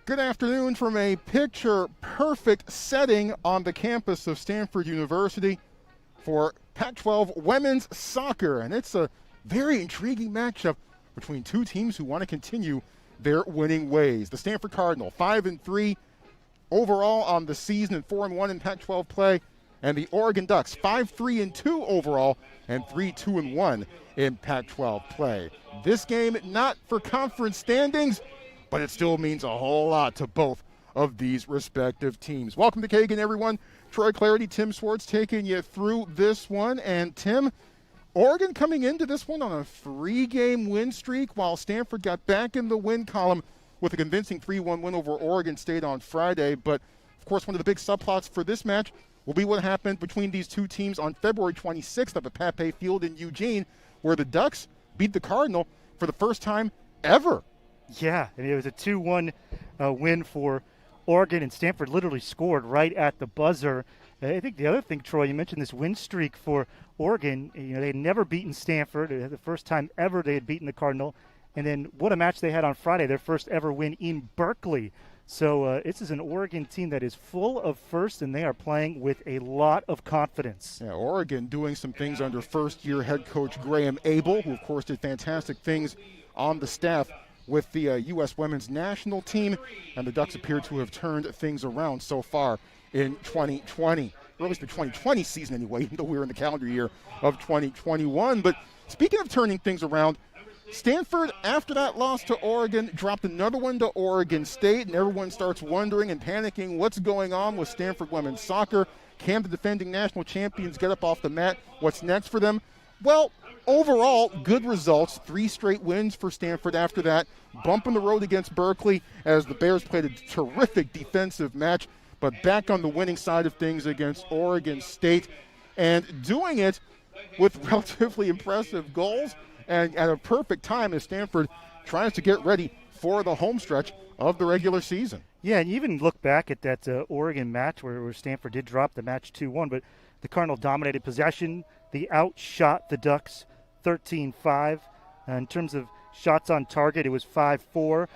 Good afternoon from a picture-perfect setting on the campus of Stanford University for Pac-12 women's soccer. And it's a very intriguing matchup between two teams who want to continue their winning ways. The Stanford Cardinal, 5-3 overall on the season and 4-1 in Pac-12 play. And the Oregon Ducks, 5-3-2 overall and 3-2-1 in Pac-12 play. This game not for conference standings, but it still means a whole lot to both of these respective teams. Welcome to Kagan, everyone. Troy Clarity, Tim Swartz taking you through this one. And Tim, Oregon coming into this one on a 3-game win streak, while Stanford got back in the win column with a convincing 3-1 win over Oregon State on Friday. But, of course, one of the big subplots for this match will be what happened between these two teams on February 26th up at Pape Field in Eugene, where the Ducks beat the Cardinal for the first time ever. Yeah, I mean, it was a 2-1 win for Oregon, and Stanford literally scored right at the buzzer. I think the other thing, Troy, you mentioned this win streak for Oregon. You know, they had never beaten Stanford. It was the first time ever they had beaten the Cardinal. And then what a match they had on Friday, their first ever win in Berkeley. So this is an Oregon team that is full of firsts, and they are playing with a lot of confidence. Yeah, Oregon doing some things under first-year head coach Graham Abel, who, of course, did fantastic things on the staff with the U.S. women's national team, and the Ducks appear to have turned things around so far in 2020, or at least the 2020 season anyway, even though we're in the calendar year of 2021. But speaking of turning things around, Stanford, after that loss to Oregon, dropped another one to Oregon State, and everyone starts wondering and panicking what's going on with Stanford women's soccer. Can the defending national champions get up off the mat? What's next for them? Well, overall, good results. 3 straight wins for Stanford after that. Bump in the road against Berkeley as the Bears played a terrific defensive match, but back on the winning side of things against Oregon State, and doing it with relatively impressive goals and at a perfect time as Stanford tries to get ready for the home stretch of the regular season. Yeah, and you even look back at that Oregon match where Stanford did drop the match 2-1, but the Cardinal dominated possession. They outshot the Ducks 13-5. In terms of shots on target, it was 5-4.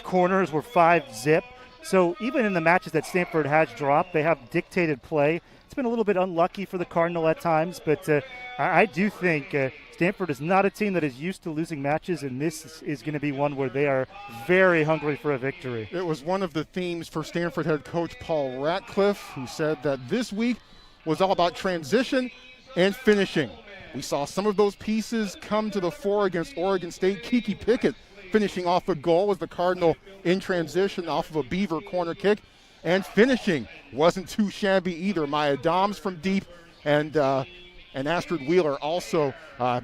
Corners were 5-zip. So even in the matches that Stanford has dropped, they have dictated play. It's been a little bit unlucky for the Cardinal at times, but I do think Stanford is not a team that is used to losing matches, and this is going to be one where they are very hungry for a victory. It was one of the themes for Stanford head coach Paul Ratcliffe, who said that this week was all about transition and finishing. We saw some of those pieces come to the fore against Oregon State. Kiki Pickett finishing off a goal as the Cardinal in transition off of a Beaver corner kick. And finishing wasn't too shabby either. Maya Doms from deep, and Astrid Wheeler also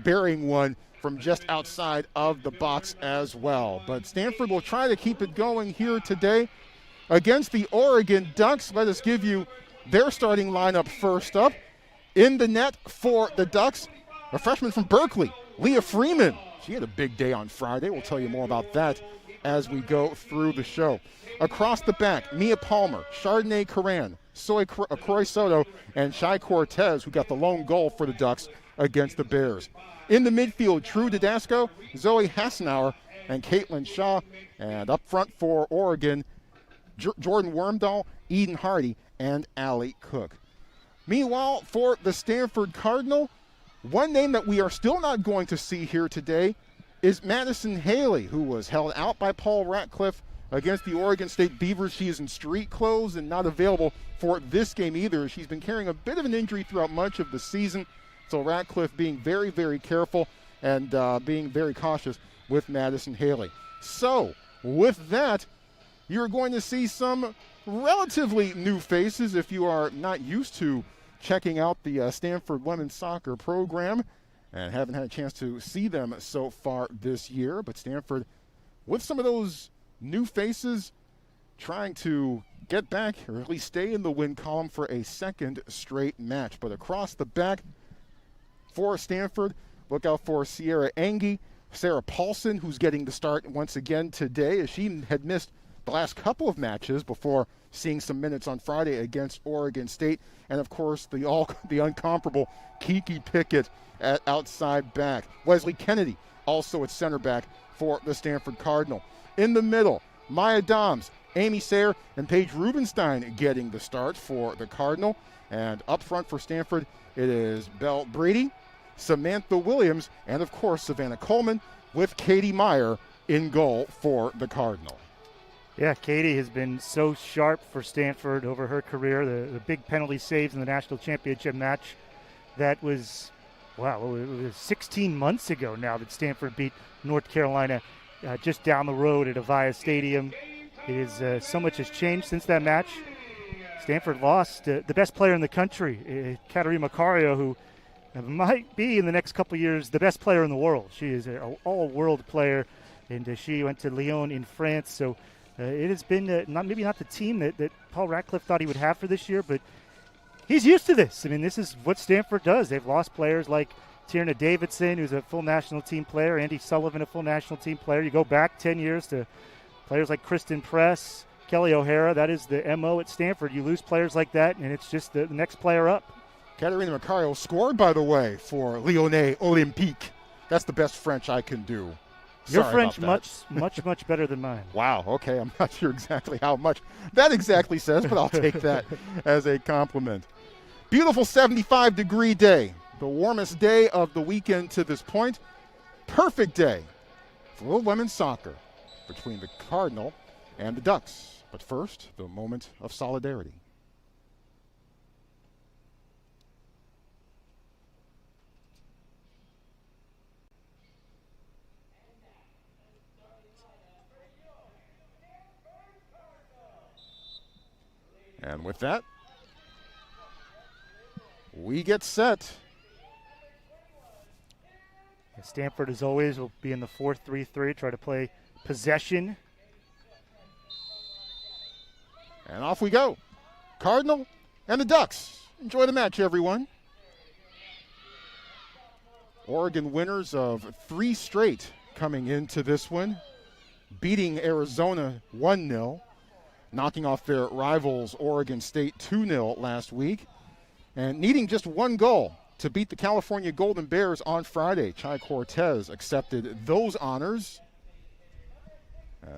burying one from just outside of the box as well. But Stanford will try to keep it going here today against the Oregon Ducks. Let us give you their starting lineup first up. In the net for the Ducks, a freshman from Berkeley, Leah Freeman. She had a big day on Friday. We'll tell you more about that as we go through the show. Across the back, Mia Palmer, Chardonnay Coran, Croy Soto, and Shai Cortez, who got the lone goal for the Ducks against the Bears. In the midfield, True Didasco, Zoe Hassenauer, and Caitlin Shaw. And up front for Oregon, Jordan Wormdahl, Eden Hardy, and Allie Cook. Meanwhile, for the Stanford Cardinal, one name that we are still not going to see here today is Madison Haley, who was held out by Paul Ratcliffe against the Oregon State Beavers. She is in street clothes and not available for this game either. She's been carrying a bit of an injury throughout much of the season, so Ratcliffe being very, very careful and being very cautious with Madison Haley. So, with that, you're going to see some relatively new faces if you are not used to checking out the Stanford women's soccer program and haven't had a chance to see them so far this year. But Stanford, with some of those new faces, trying to get back or at least stay in the win column for a second straight match. But across the back for Stanford, look out for Sierra Engie, Sarah Paulson, who's getting the start once again today, as she had missed the last couple of matches before seeing some minutes on Friday against Oregon State. And, of course, the uncomparable Kiki Pickett at outside back. Wesley Kennedy also at center back for the Stanford Cardinal. In the middle, Maya Doms, Amy Sayre and Paige Rubenstein getting the start for the Cardinal. And up front for Stanford, it is Belle Brady, Samantha Williams, and of course Savannah Coleman, with Katie Meyer in goal for the Cardinal. Yeah, Katie has been so sharp for Stanford over her career. The big penalty saves in the national championship match. That was, wow, it was 16 months ago now that Stanford beat North Carolina just down the road at Avaya Stadium. It is so much has changed since that match. Stanford lost the best player in the country, Katerina Macario, who might be in the next couple of years the best player in the world. She is an all-world player, and she went to Lyon in France. So it has been maybe not the team that Paul Ratcliffe thought he would have for this year, but he's used to this. I mean, this is what Stanford does. They've lost players like Tierna Davidson, who's a full national team player, Andy Sullivan, a full national team player. You go back 10 years to players like Kristen Press, Kelly O'Hara. That is the MO at Stanford. You lose players like that, and it's just the next player up. Katerina Macario scored, by the way, for Lyonnais Olympique. That's the best French I can do. Your French much better than mine. Wow, okay, I'm not sure exactly how much that exactly says, but I'll take that as a compliment. Beautiful 75-degree day, the warmest day of the weekend to this point. Perfect day for little women's soccer between the Cardinal and the Ducks. But first, the moment of solidarity. And with that, we get set. Stanford, as always, will be in the 4-3-3, try to play possession. And off we go. Cardinal and the Ducks. Enjoy the match, everyone. Oregon winners of 3 straight coming into this one, beating Arizona 1-0. Knocking off their rivals Oregon State 2-0 last week, and needing just 1 goal to beat the California Golden Bears on Friday. Chai Cortez accepted those honors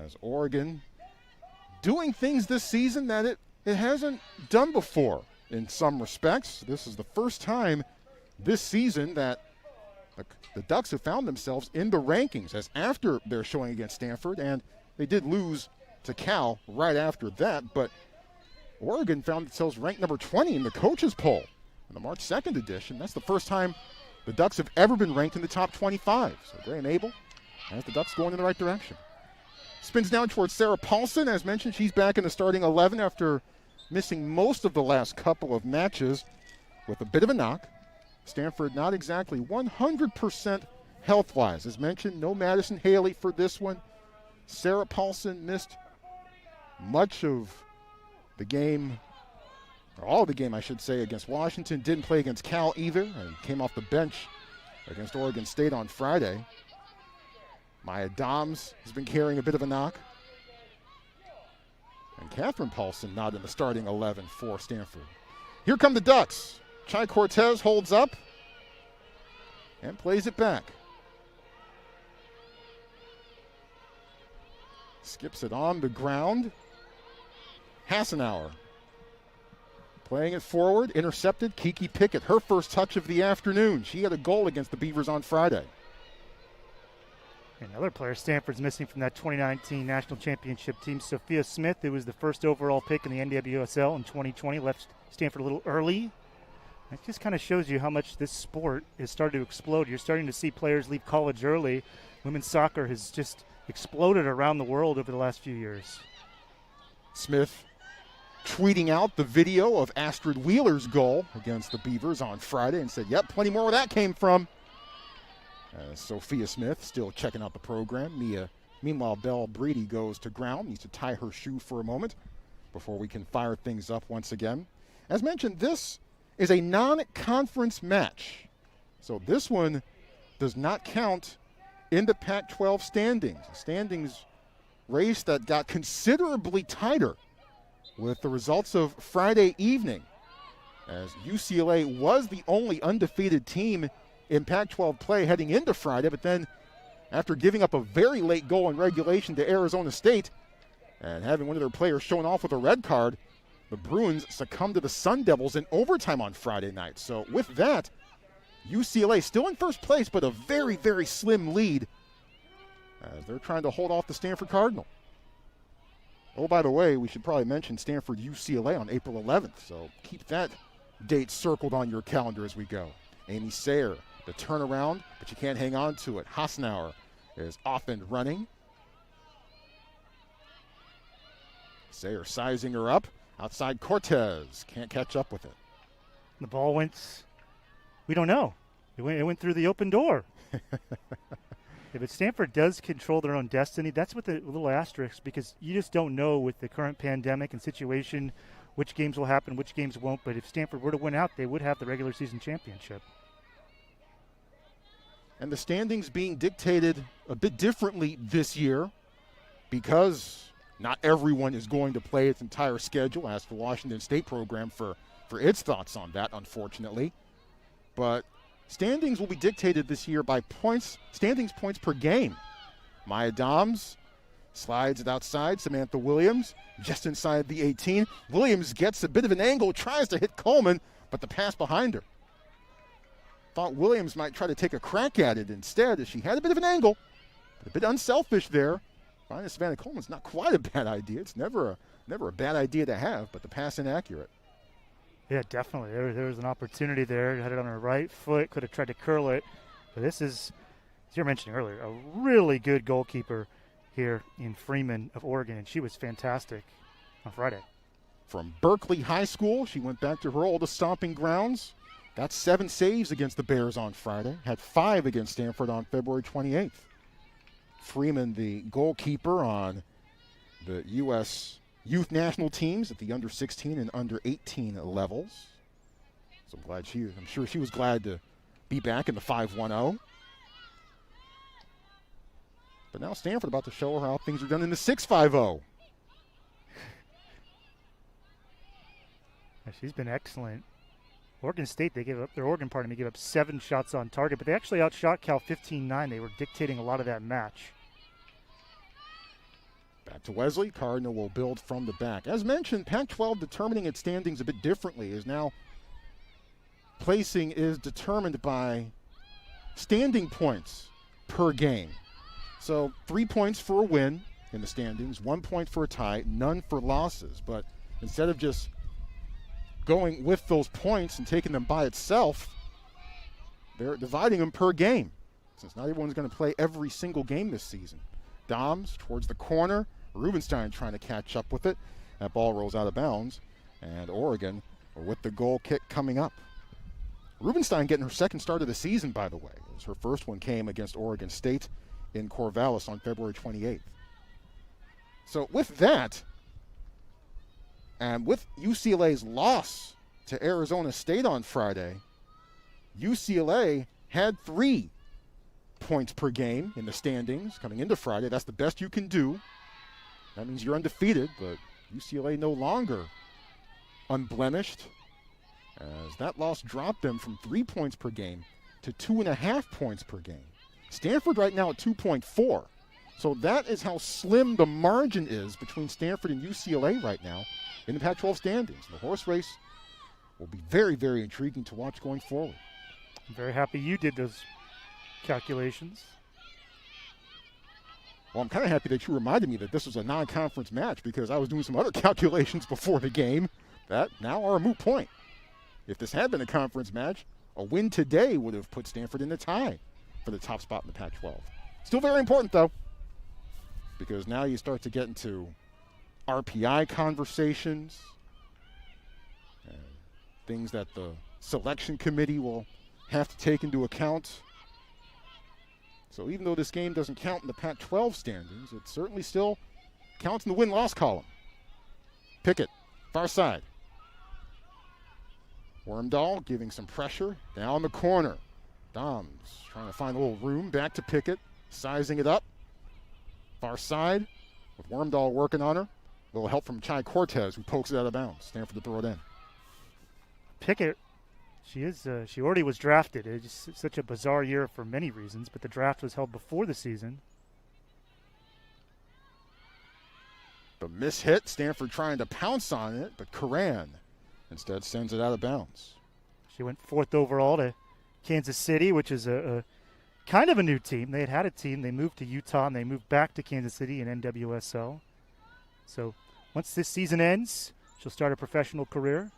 as Oregon doing things this season that it hasn't done before in some respects. This is the first time this season that the Ducks have found themselves in the rankings, as after their showing against Stanford, and they did lose to Cal right after that, but Oregon found themselves ranked number 20 in the coaches poll in the March 2nd edition. That's the first time the Ducks have ever been ranked in the top 25. So Graham Abel has the Ducks going in the right direction. Spins down towards Sarah Paulson. As mentioned, she's back in the starting 11 after missing most of the last couple of matches with a bit of a knock. Stanford not exactly 100% health-wise. As mentioned, no Madison Haley for this one. Sarah Paulson missed much of the game, or all of the game, I should say, against Washington. Didn't play against Cal either, and came off the bench against Oregon State on Friday. Maya Doms has been carrying a bit of a knock. And Catherine Paulson not in the starting 11 for Stanford. Here come the Ducks. Chai Cortez holds up and plays it back. Skips it on the ground. Hassenauer playing it forward, intercepted. Kiki Pickett, her first touch of the afternoon. She had a goal against the Beavers on Friday. Another player Stanford's missing from that 2019 national championship team, Sophia Smith, who was the first overall pick in the NWSL in 2020, left Stanford a little early. That just kind of shows you how much this sport has started to explode. You're starting to see players leave college early. Women's soccer has just exploded around the world over the last few years. Smith tweeting out the video of Astrid Wheeler's goal against the Beavers on Friday and said, yep, plenty more where that came from. Sophia Smith still checking out the program. Meanwhile, Belle Brady goes to ground, needs to tie her shoe for a moment before we can fire things up once again. As mentioned, this is a non-conference match. So this one does not count in the Pac-12 standings. A standings race that got considerably tighter with the results of Friday evening, as UCLA was the only undefeated team in Pac-12 play heading into Friday, but then after giving up a very late goal in regulation to Arizona State, And having one of their players shown off with a red card, the Bruins succumbed to the Sun Devils in overtime on Friday night. So with that, UCLA still in first place, but a very, very slim lead as they're trying to hold off the Stanford Cardinal. Oh, by the way, we should probably mention Stanford UCLA on April 11th, so keep that date circled on your calendar as we go. Amy Sayre, the turnaround, but you can't hang on to it. Hasnauer is off and running. Sayre sizing her up. Outside Cortez, can't catch up with it. The ball went, we don't know. It went through the open door. Yeah, but Stanford does control their own destiny. That's with a little asterisk because you just don't know with the current pandemic and situation which games will happen, which games won't. But if Stanford were to win out, they would have the regular season championship. And the standings being dictated a bit differently this year because not everyone is going to play its entire schedule. Ask the Washington State program for its thoughts on that, unfortunately. But standings will be dictated this year by standings points per game. Maya Doms slides it outside. Samantha Williams just inside the 18. Williams gets a bit of an angle, tries to hit Coleman, but the pass behind her. Thought Williams might try to take a crack at it instead as she had a bit of an angle, but a bit unselfish there. Finding Savannah Coleman's not quite a bad idea. It's never a bad idea to have, but the pass inaccurate. Yeah, definitely. There was an opportunity there. Had it on her right foot. Could have tried to curl it. But this is, as you were mentioning earlier, a really good goalkeeper here in Freeman of Oregon, and she was fantastic on Friday. From Berkeley High School, she went back to her oldest stomping grounds. Got 7 saves against the Bears on Friday. Had 5 against Stanford on February 28th. Freeman, the goalkeeper on the U.S. youth national teams at the under 16 and under 18 levels. So I'm sure she was glad to be back in the 5-1-0. But now Stanford about to show her how things are done in the 6-5-0. She's been excellent. Oregon State, gave up 7 shots on target, but they actually outshot Cal 15-9. They were dictating a lot of that match. Back to Wesley. Cardinal will build from the back. As mentioned, Pac-12 determining its standings a bit differently. Is now placing is determined by standing points per game. So 3 points for a win in the standings, 1 point for a tie, none for losses. But instead of just going with those points and taking them by itself, they're dividing them per game, since not everyone's going to play every single game this season. Doms towards the corner. Rubenstein trying to catch up with it. That ball rolls out of bounds, and Oregon with the goal kick coming up. Rubenstein getting her second start of the season, by the way. Her first one came against Oregon State in Corvallis on February 28th. So with that, and with UCLA's loss to Arizona State on Friday, UCLA had 3 points per game in the standings coming into Friday. That's the best you can do. That means you're undefeated, but UCLA no longer unblemished, as that loss dropped them from 3 points per game to 2.5 points per game. Stanford right now at 2.4. So that is how slim the margin is between Stanford and UCLA right now in the Pac-12 standings. The horse race will be very, very intriguing to watch going forward. I'm very happy you did those calculations. Well, I'm kind of happy that you reminded me that this was a non-conference match, because I was doing some other calculations before the game that now are a moot point. If this had been a conference match, a win today would have put Stanford in the tie for the top spot in the Pac-12. Still very important, though, because now you start to get into RPI conversations, and things that the selection committee will have to take into account. So even though this game doesn't count in the Pac-12 standings, it certainly still counts in the win-loss column. Pickett, far side. Wormdahl giving some pressure down the corner. Doms trying to find a little room. Back to Pickett, sizing it up. Far side with Wormdahl working on her. A little help from Chai Cortez, who pokes it out of bounds. Stanford to throw it in. Pickett, she already was drafted. It's just such a bizarre year for many reasons, but the draft was held before the season. The miss hit, Stanford trying to pounce on it, but Curran instead sends it out of bounds. She went 4th overall to Kansas City, which is a kind of a new team. They had a team. They moved to Utah, and they moved back to Kansas City in NWSL. So once this season ends, she'll start a professional career.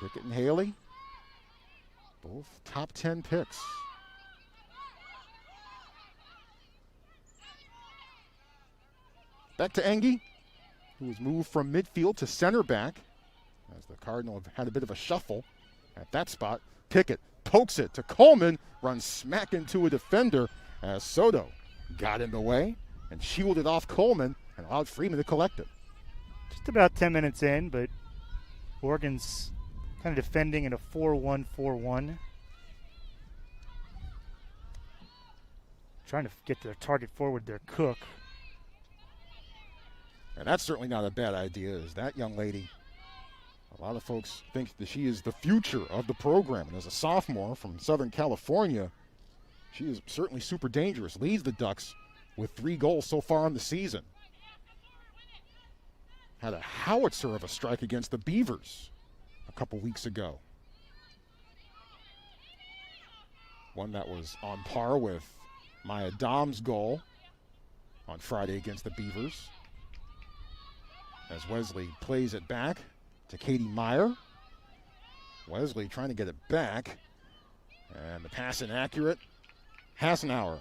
Pickett and Haley, both top 10 picks. Back to Engie, who was moved from midfield to center back as the Cardinal have had a bit of a shuffle at that spot. Pickett pokes it to Coleman, runs smack into a defender as Soto got in the way and shielded off Coleman and allowed Freeman to collect it. Just about 10 minutes in, but Oregon's kind of defending in a 4-1-4-1. Trying to get their target forward, their Cook. And that's certainly not a bad idea, as that young lady, a lot of folks think that she is the future of the program. And as a sophomore from Southern California, she is certainly super dangerous. Leads the Ducks with 3 goals so far in the season. Had a howitzer of a strike against the Beavers a couple weeks ago. One that was on par with Maya Dom's goal on Friday against the Beavers. As Wesley plays it back to Katie Meyer. Wesley trying to get it back. And the pass inaccurate. Hassenauer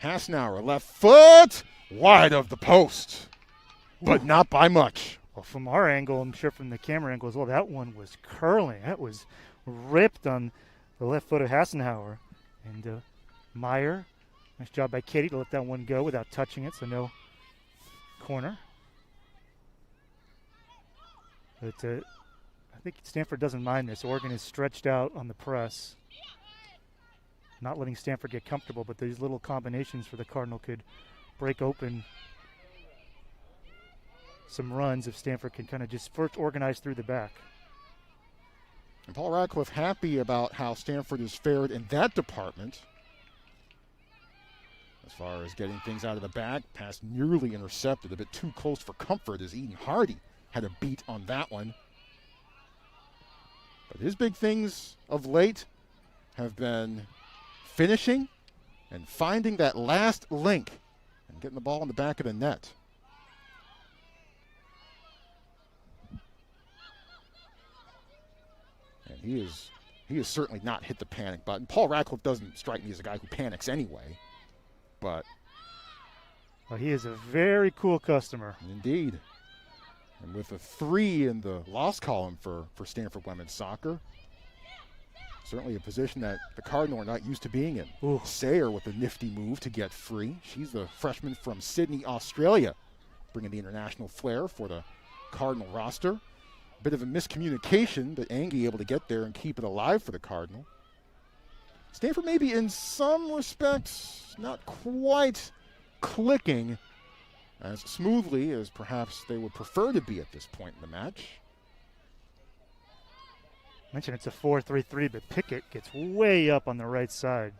left foot wide of the post. But not by much. Well, from our angle, I'm sure from the camera angle as well, that one was curling. That was ripped on the left foot of Hassenauer. And Meyer, nice job by Katie to let that one go without touching it, so no corner. But I think Stanford doesn't mind this. Oregon is stretched out on the press, not letting Stanford get comfortable, but these little combinations for the Cardinal could break open some runs if Stanford can kind of just first organize through the back. And Paul Radcliffe happy about how Stanford has fared in that department. As far as getting things out of the back, pass nearly intercepted, a bit too close for comfort as Eden Hardy had a beat on that one. But his big things of late have been finishing and finding that last link and getting the ball in the back of the net. And he has certainly not hit the panic button. Paul Radcliffe doesn't strike me as a guy who panics anyway, but well, he is a very cool customer. Indeed. And with a 3 in the loss column for Stanford women's soccer, certainly a position that the Cardinal are not used to being in. Ooh. Sayer with a nifty move to get free. She's the freshman from Sydney, Australia, bringing the international flair for the Cardinal roster. Bit of a miscommunication, but Engie able to get there and keep it alive for the Cardinal. Stanford maybe in some respects not quite clicking as smoothly as perhaps they would prefer to be at this point in the match. I mentioned it's a 4-3-3, but Pickett gets way up on the right side.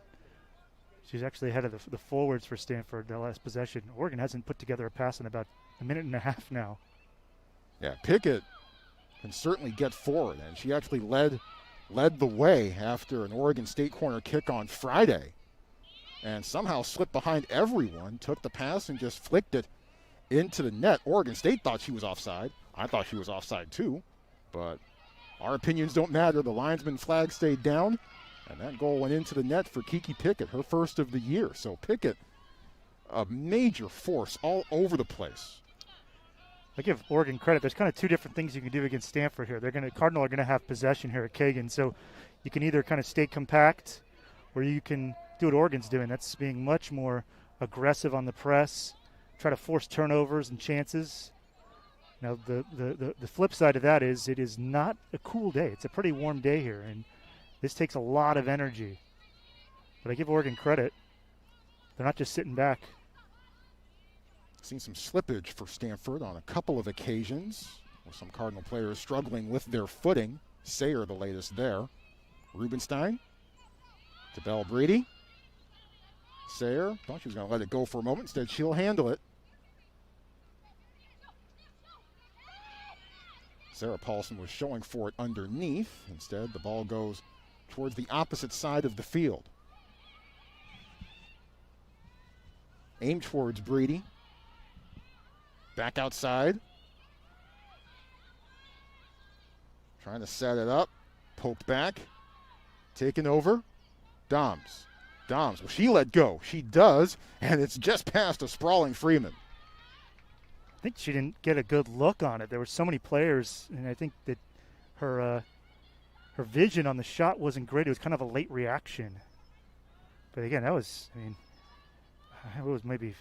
She's actually ahead of the forwards for Stanford, the last possession. Oregon hasn't put together a pass in about a minute and a half now. Yeah, Pickett can certainly get forward, and she actually led the way after an Oregon State corner kick on Friday and somehow slipped behind everyone, took the pass and just flicked it into the net. Oregon State thought she was offside. I thought she was offside too, but our opinions don't matter. The linesman flag stayed down, and that goal went into the net for Kiki Pickett, her first of the year. So Pickett, a major force all over the place. I give Oregon credit. There's kind of 2 different things you can do against Stanford here. Cardinal are going to have possession here at Kagan, so you can either kind of stay compact, or you can do what Oregon's doing. That's being much more aggressive on the press, try to force turnovers and chances. Now, the flip side of that is it is not a cool day. It's a pretty warm day here, and this takes a lot of energy. But I give Oregon credit. They're not just sitting back. Seen some slippage for Stanford on a couple of occasions, with some Cardinal players struggling with their footing. Sayer, the latest there. Rubenstein to Belle Brady. Sayer thought she was going to let it go for a moment. Instead, she'll handle it. Sarah Paulson was showing for it underneath. Instead, the ball goes towards the opposite side of the field. Aim towards Breedy. Back outside. Trying to set it up. Poked back. Taken over. Doms. Will she let go? She does, and it's just past a sprawling Freeman. I think she didn't get a good look on it. There were so many players, and I think that her vision on the shot wasn't great. It was kind of a late reaction. But again, it was maybe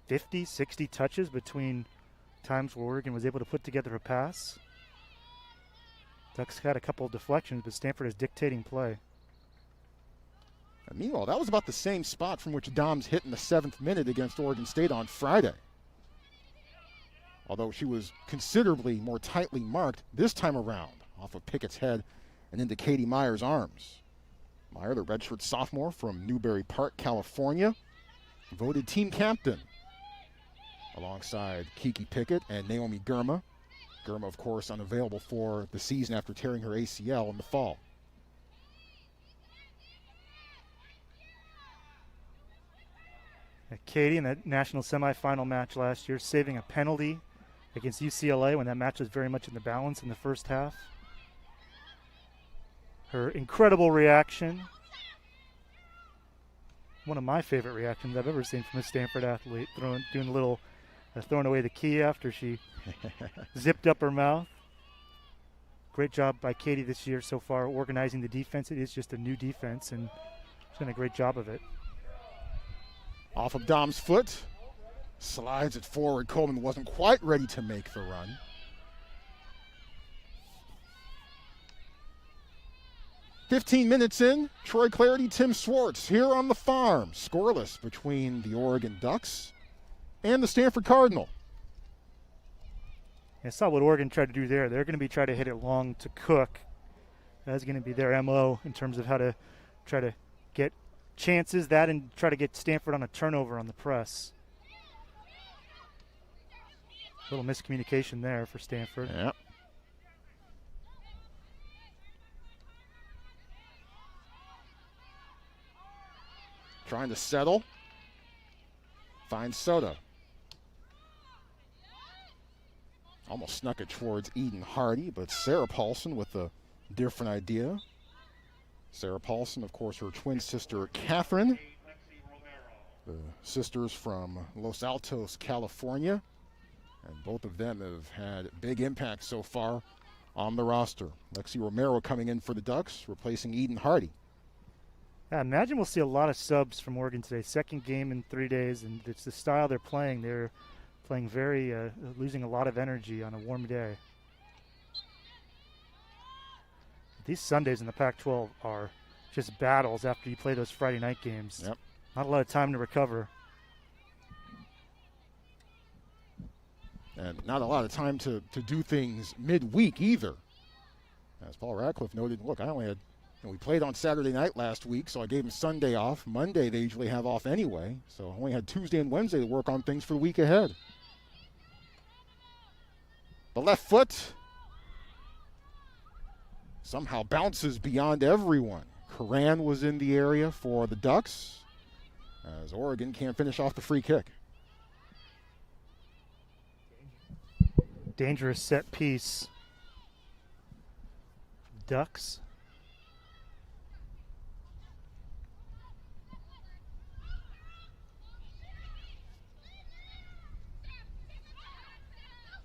50, 60 touches between times where Oregon was able to put together a pass. Ducks had a couple of deflections, but Stanford is dictating play. And meanwhile, that was about the same spot from which Doms hit in the 7th minute against Oregon State on Friday. Although she was considerably more tightly marked this time around, off of Pickett's head and into Katie Meyer's arms. Meyer, the redshirt sophomore from Newbury Park, California, voted team captain alongside Kiki Pickett and Naomi Girma. Girma, of course, unavailable for the season after tearing her ACL in the fall. Katie in that national semifinal match last year, saving a penalty against UCLA when that match was very much in the balance in the first half. Her incredible reaction. One of my favorite reactions I've ever seen from a Stanford athlete, throwing away the key after she zipped up her mouth. Great job by Katie this year so far organizing the defense. It is just a new defense, and she's done a great job of it. Off of Dom's foot, slides it forward. Coleman wasn't quite ready to make the run. "15 minutes in, Troy Clarity, Tim Swartz here on the farm. Scoreless between the Oregon Ducks and the Stanford Cardinal. I saw what Oregon tried to do there. They're going to be trying to hit it long to Cook. That's going to be their MO in terms of how to try to get chances, that and try to get Stanford on a turnover on the press. A little miscommunication there for Stanford. Yeah. Trying to settle. Finds Soto. Almost snuck it towards Eden Hardy, but Sarah Paulson with a different idea. Sarah Paulson, of course, her twin sister, Catherine. The sisters from Los Altos, California. And both of them have had big impacts so far on the roster. Lexi Romero coming in for the Ducks, replacing Eden Hardy. I imagine we'll see a lot of subs from Oregon today. Second game in 3 days, and it's the style they're playing. They're playing very, losing a lot of energy on a warm day. These Sundays in the Pac-12 are just battles after you play those Friday night games. Yep. Not a lot of time to recover. And not a lot of time to do things midweek either. As Paul Radcliffe noted, look, we played on Saturday night last week, so I gave them Sunday off. Monday they usually have off anyway, so I only had Tuesday and Wednesday to work on things for the week ahead. The left foot somehow bounces beyond everyone. Coran was in the area for the Ducks, as Oregon can't finish off the free kick. Dangerous set piece. Ducks.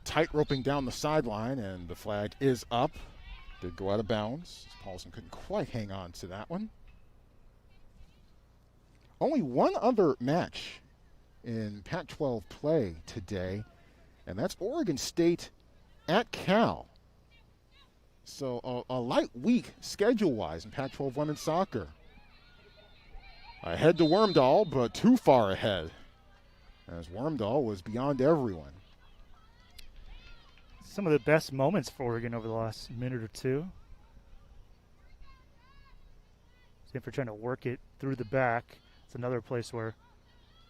Tight roping down the sideline, and the flag is up. Did go out of bounds. Paulson couldn't quite hang on to that one. Only one other match in Pac-12 play today, and that's Oregon State at Cal. So a light week schedule-wise in Pac-12 women's soccer. Ahead to Wormdahl, but too far ahead, as Wormdahl was beyond everyone. Some of the best moments for Oregon over the last minute or two. Stanford trying to work it through the back. It's another place where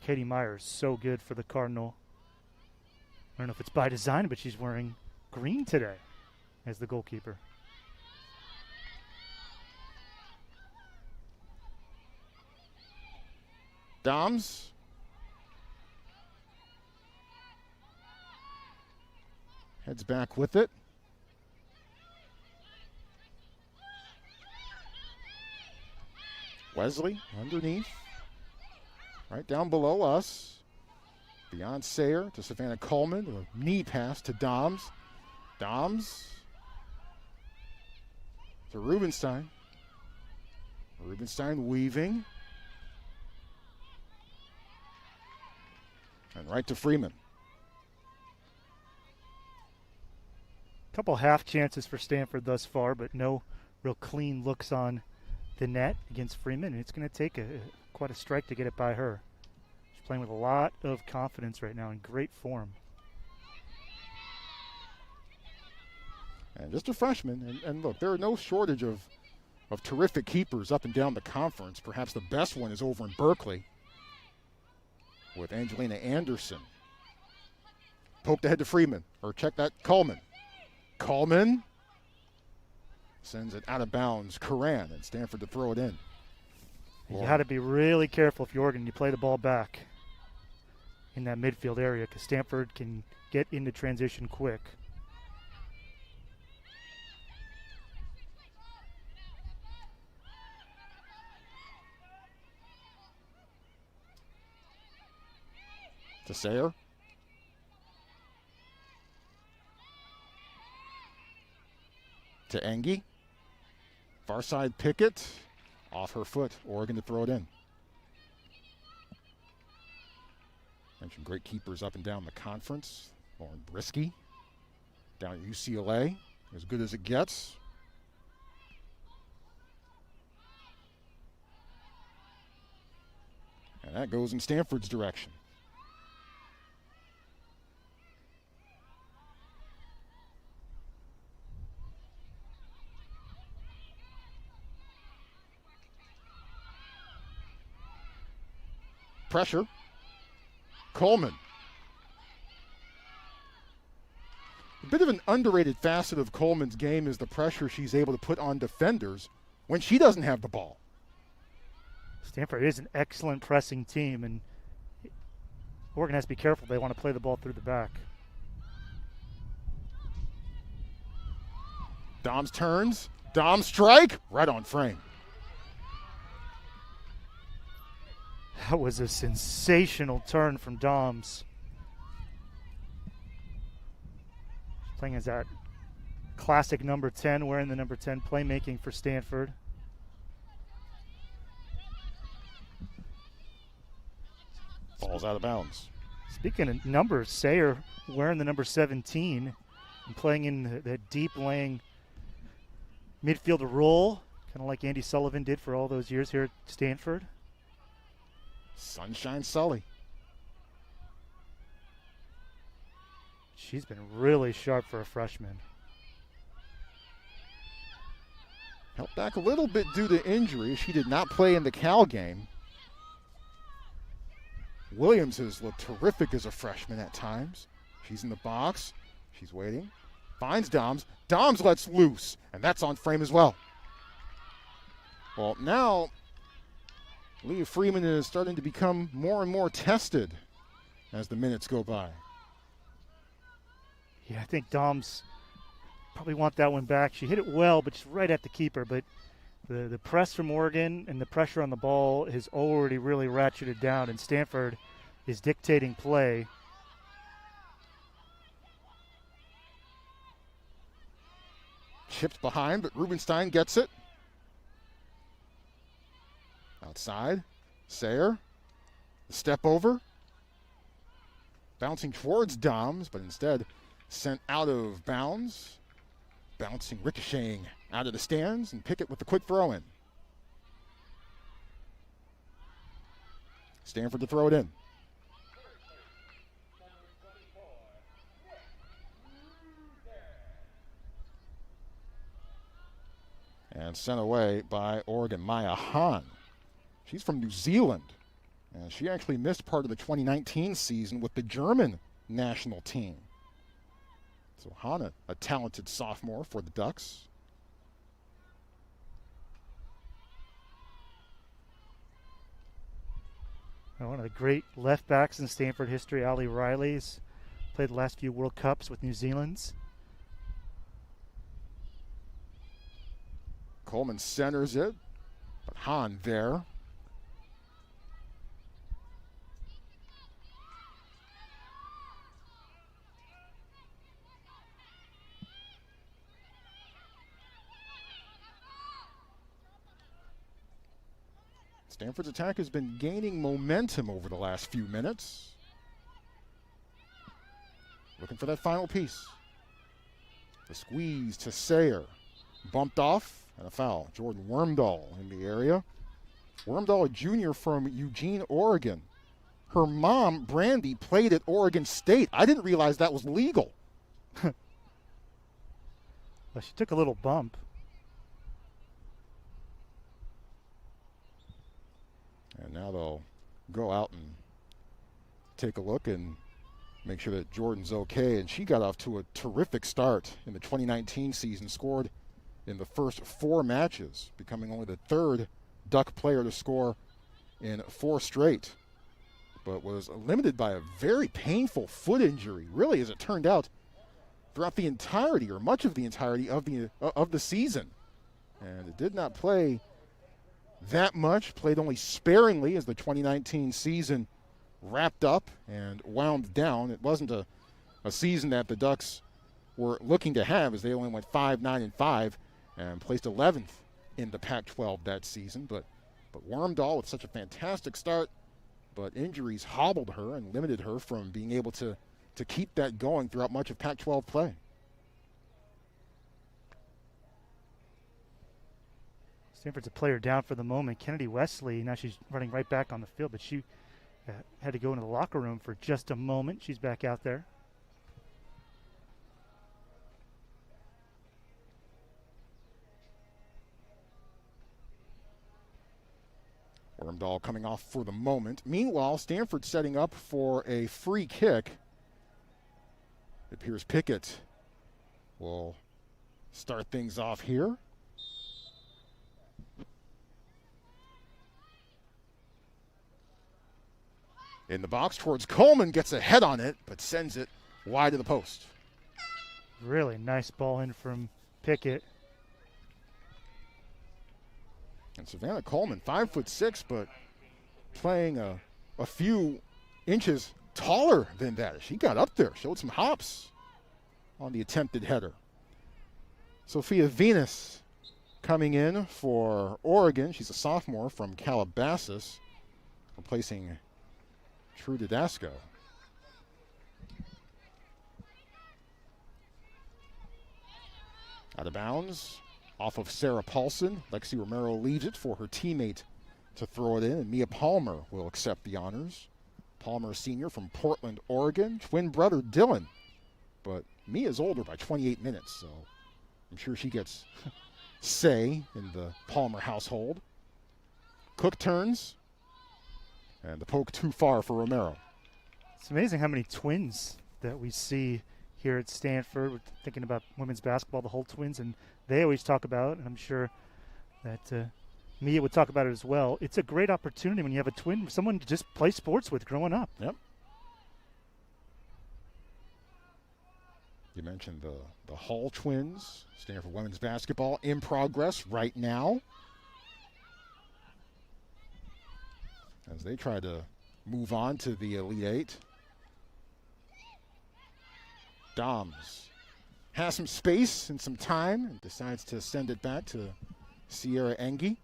Katie Meyer is so good for the Cardinal. I don't know if it's by design, but she's wearing green today. as the goalkeeper. Doms. Heads back with it. Wesley underneath. Right down below us. Beyond Sayer to Savannah Coleman. A knee pass to Doms. Doms to Rubenstein. Rubenstein weaving. And right to Freeman. Couple half chances for Stanford thus far, but no real clean looks on the net against Freeman. And it's going to take quite a strike to get it by her. She's playing with a lot of confidence right now, in great form. And just a freshman. And look, there are no shortage of terrific keepers up and down the conference. Perhaps the best one is over in Berkeley with Angelina Anderson. Poked ahead to Freeman, or check that, Coleman. Coleman sends it out of bounds. Coran and Stanford to throw it in. You got to be really careful if you're Oregon. You play the ball back in that midfield area because Stanford can get into transition quick. To Sayer. To Engie. Far side Pickett. Off her foot. Oregon to throw it in. Mentioned great keepers up and down the conference. Lauren Brisky. Down at UCLA. As good as it gets. And that goes in Stanford's direction. Pressure. Coleman. A bit of an underrated facet of Coleman's game is the pressure she's able to put on defenders when she doesn't have the ball. Stanford is an excellent pressing team, and Oregon has to be careful. They want to play the ball through the back. Doms turns. Doms strike. Right on frame. That was a sensational turn from Doms. Playing as that classic number 10, wearing the number 10, playmaking for Stanford. Falls out of bounds. Speaking of numbers, Sayer wearing the number 17 and playing in the deep laying midfield role, kind of like Andy Sullivan did for all those years here at Stanford. Sunshine Sully. She's been really sharp for a freshman. Held back a little bit due to injury. She did not play in the Cal game. Williams has looked terrific as a freshman at times. She's in the box. She's waiting. Finds Doms. Doms lets loose, and that's on frame as well. Well, now Leah Freeman is starting to become more and more tested as the minutes go by. Yeah, I think Doms probably want that one back. She hit it well, but she's right at the keeper. But the press from Oregon and the pressure on the ball has already really ratcheted down, and Stanford is dictating play. Chipped behind, but Rubenstein gets it. Outside, Sayer, step over, bouncing towards Doms, but instead sent out of bounds, bouncing, ricocheting out of the stands, and Pickett with the quick throw in. Stanford to throw it in. And sent away by Oregon, Maya Hahn. She's from New Zealand, and she actually missed part of the 2019 season with the German national team. So Hahn, a talented sophomore for the Ducks. One of the great left backs in Stanford history, Ali Riley's played the last few World Cups with New Zealand's. Coleman centers it, but Hahn there. Stanford's attack has been gaining momentum over the last few minutes. Looking for that final piece. The squeeze to Sayer. Bumped off and a foul. Jordan Wormdahl in the area. Wormdahl, a junior from Eugene, Oregon. Her mom, Brandy, played at Oregon State. I didn't realize that was legal. Well, she took a little bump. And now they'll go out and take a look and make sure that Jordan's okay. And she got off to a terrific start in the 2019 season, scored in the first 4 matches, becoming only the 3rd Duck player to score in 4 straight, but was limited by a very painful foot injury, really, as it turned out, throughout the entirety or much of the entirety of the season. And it did not play that much, played only sparingly as the 2019 season wrapped up and wound down. It wasn't a season that the Ducks were looking to have, as they only went 5-9-5 and placed 11th in the Pac-12 that season. But Wormdahl with such a fantastic start, but injuries hobbled her and limited her from being able to keep that going throughout much of Pac-12 play. Stanford's a player down for the moment. Kennedy Wesley, now she's running right back on the field, but she had to go into the locker room for just a moment. She's back out there. Wormdahl coming off for the moment. Meanwhile, Stanford setting up for a free kick. It appears Pickett will start things off here. In the box towards Coleman, gets a head on it, but sends it wide of the post. Really nice ball in from Pickett. And Savannah Coleman, 5'6", but playing a few inches taller than that. She got up there, showed some hops on the attempted header. Sophia Venus coming in for Oregon. She's a sophomore from Calabasas, replacing True Didasco. Out of bounds, off of Sarah Paulson. Lexi Romero leaves it for her teammate to throw it in, and Mia Palmer will accept the honors. Palmer, senior from Portland, Oregon. Twin brother Dylan, but Mia's older by 28 minutes, so I'm sure she gets say in the Palmer household. Cook turns, and the poke too far for Romero. It's amazing how many twins that we see here at Stanford. We're thinking about women's basketball, the Holt twins, and they always talk about, and I'm sure that Mia would talk about it as well. It's a great opportunity when you have a twin, someone to just play sports with growing up. Yep. You mentioned the Hall twins. Stanford women's basketball in progress right now, as they try to move on to the Elite Eight. Doms has some space and some time and decides to send it back to Sierra Engie.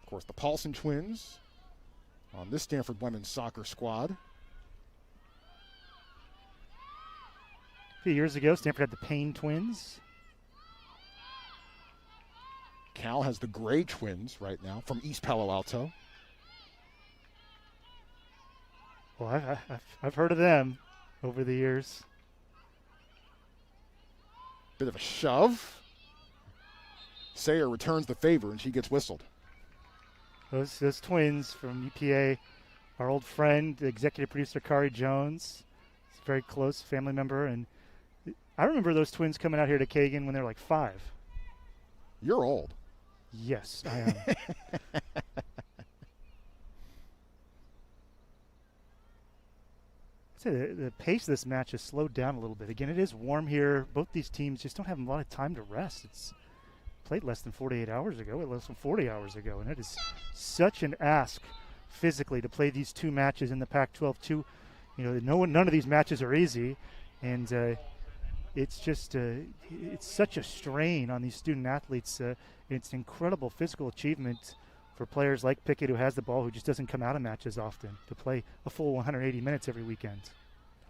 Of course, the Paulson twins on this Stanford women's soccer squad. A few years ago, Stanford had the Payne twins. Cal has the Gray twins right now from East Palo Alto. Well, I've heard of them over the years. Bit of a shove. Sayer returns the favor, and she gets whistled. Those twins from UPA, our old friend, the executive producer Kari Jones, very close family member. And I remember those twins coming out here to Kagan when they were like 5. You're old. Yes, I am. I'd say the pace of this match has slowed down a little bit. Again, it is warm here. Both these teams just don't have a lot of time to rest. It's played less than 48 hours ago, less than 40 hours ago, and it is such an ask physically to play these 2 matches in the Pac-12. None of these matches are easy, and it's just it's such a strain on these student athletes. It's an incredible physical achievement for players like Pickett, who has the ball, who just doesn't come out of matches often, to play a full 180 minutes every weekend.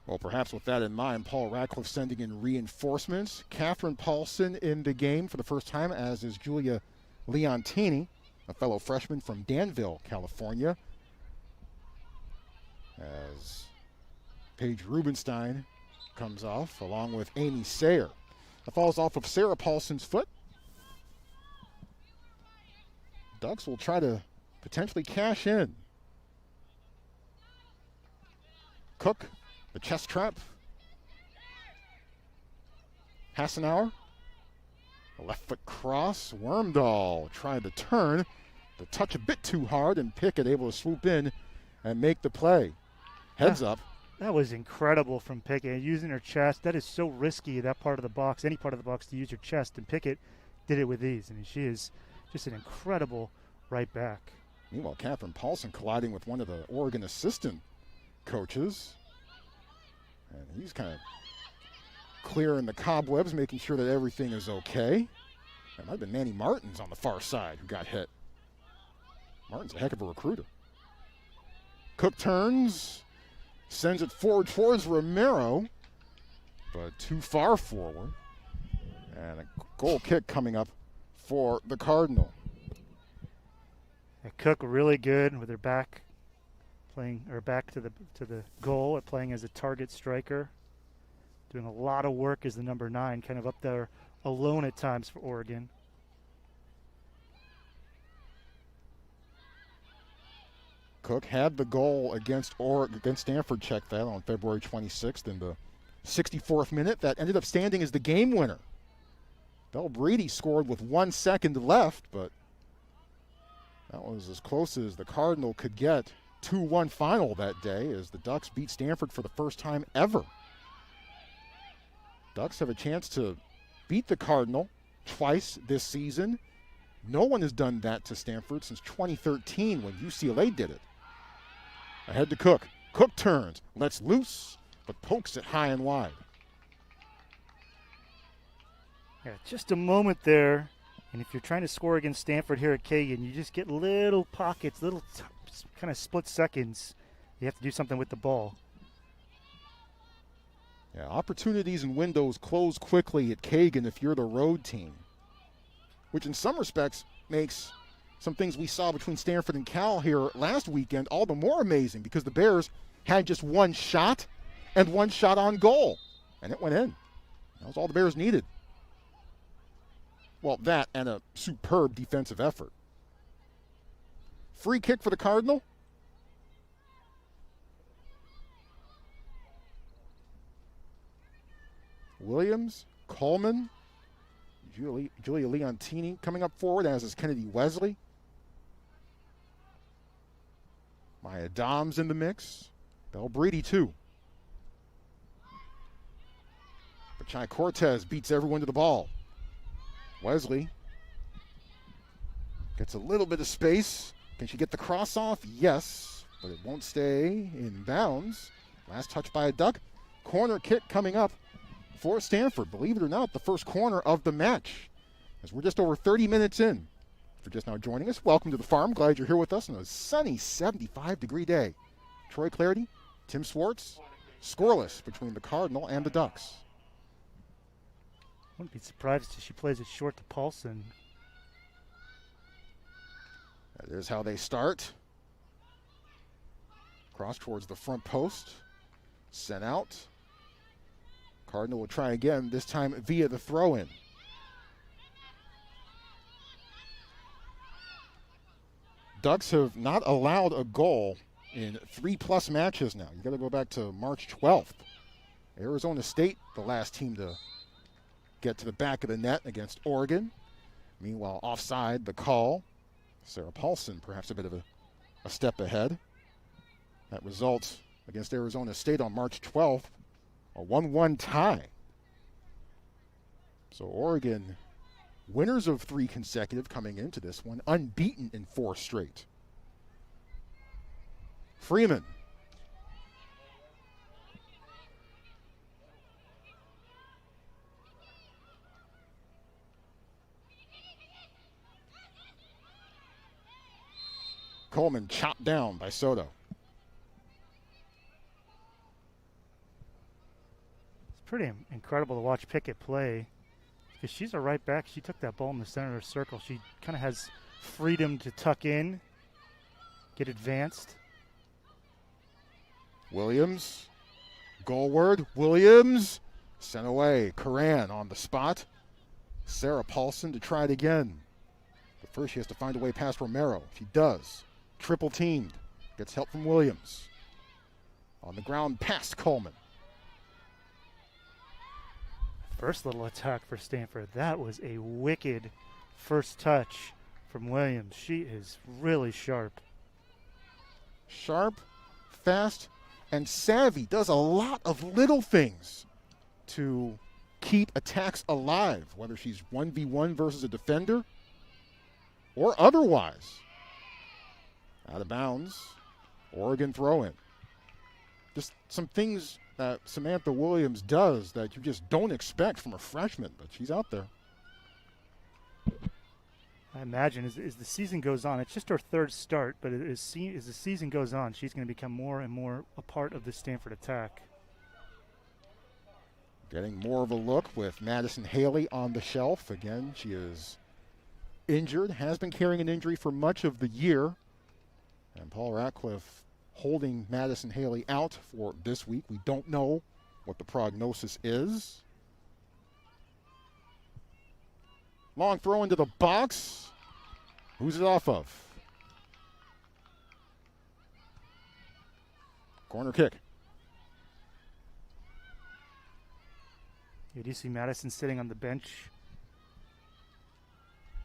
Well, perhaps with that in mind, Paul Ratcliffe sending in reinforcements. Catherine Paulson in the game for the first time, as is Julia Leontini, a fellow freshman from Danville, California. As Paige Rubenstein comes off, along with Amy Sayer. That falls off of Sarah Paulson's foot. Ducks will try to potentially cash in. Cook, the chest trap. Hassenauer, a left foot cross. Wormdahl tried to turn, the touch a bit too hard, and Pickett able to swoop in and make the play. Heads up. That was incredible from Pickett, using her chest. That is so risky, that part of the box, any part of the box, to use your chest, and Pickett did it with ease. I mean, she is just an incredible right back. Meanwhile, Catherine Paulson colliding with one of the Oregon assistant coaches. And he's kind of clearing the cobwebs, making sure that everything is okay. That might have been Manny Martins on the far side who got hit. Martin's a heck of a recruiter. Cook turns, sends it forward towards Romero, but too far forward. And a goal kick coming up for the Cardinal. Cook really good with her back, playing her back to the goal, playing as a target striker, doing a lot of work as the number 9, kind of up there alone at times for Oregon. Cook had the goal against Stanford, check that, on February 26th in the 64th minute. That ended up standing as the game winner. Belle Brady scored with 1 second left, but that was as close as the Cardinal could get. 2-1 final that day as the Ducks beat Stanford for the first time ever. Ducks have a chance to beat the Cardinal twice this season. No one has done that to Stanford since 2013 when UCLA did it. Ahead to Cook. Cook turns, lets loose, but pokes it high and wide. Yeah, just a moment there. And if you're trying to score against Stanford here at Kagan, you just get little pockets, little kind of split seconds. You have to do something with the ball. Yeah, opportunities and windows close quickly at Kagan if you're the road team, which in some respects makes some things we saw between Stanford and Cal here last weekend all the more amazing, because the Bears had just one shot and one shot on goal, and it went in. That was all the Bears needed. Well, that and a superb defensive effort. Free kick for the Cardinal. Williams, Coleman, Julia Leontini coming up forward, as is Kennedy Wesley. Maya Dom's in the mix. Belle Brady, too. But Chai Cortez beats everyone to the ball. Wesley gets a little bit of space. Can she get the cross off? Yes, but it won't stay in bounds. Last touch by a Duck. Corner kick coming up for Stanford. Believe it or not, the first corner of the match, as we're just over 30 minutes in. If you're just now joining us, welcome to the farm. Glad you're here with us on a sunny 75-degree day. Troy Clarity, Tim Swartz, scoreless between the Cardinal and the Ducks. Wouldn't be surprised if she plays it short to Paulson. That is how they start. Cross towards the front post. Sent out. Cardinal will try again, this time via the throw-in. Ducks have not allowed a goal in 3+ matches now. You got to go back to March 12th. Arizona State, the last team to get to the back of the net against Oregon. Meanwhile, offside, the call. Sarah Paulson, perhaps a bit of a step ahead. That results against Arizona State on March 12th, a 1-1 tie. So Oregon, winners of 3 consecutive coming into this one, unbeaten in 4 straight. Freeman. Coleman chopped down by Soto. It's pretty incredible to watch Pickett play because she's a right back. She took that ball in the center of the circle. She kind of has freedom to tuck in, get advanced. Williams, goalward, Williams, sent away. Curran on the spot. Sarah Paulson to try it again. But first she has to find a way past Romero. She does. Triple teamed. Gets help from Williams. On the ground past Coleman. First little attack for Stanford. That was a wicked first touch from Williams. She is really sharp. Sharp, fast, and savvy. Does a lot of little things to keep attacks alive, whether she's 1v1 versus a defender or otherwise. Out of bounds, Oregon throw-in. Just some things that Samantha Williams does that you just don't expect from a freshman, but she's out there. I imagine as the season goes on, it's just her 3rd start, but as the season goes on, she's going to become more and more a part of the Stanford attack. Getting more of a look with Madison Haley on the shelf. Again, she is injured, has been carrying an injury for much of the year. And Paul Ratcliffe holding Madison Haley out for this week. We don't know what the prognosis is. Long throw into the box. Who's it off of? Corner kick. You do see Madison sitting on the bench.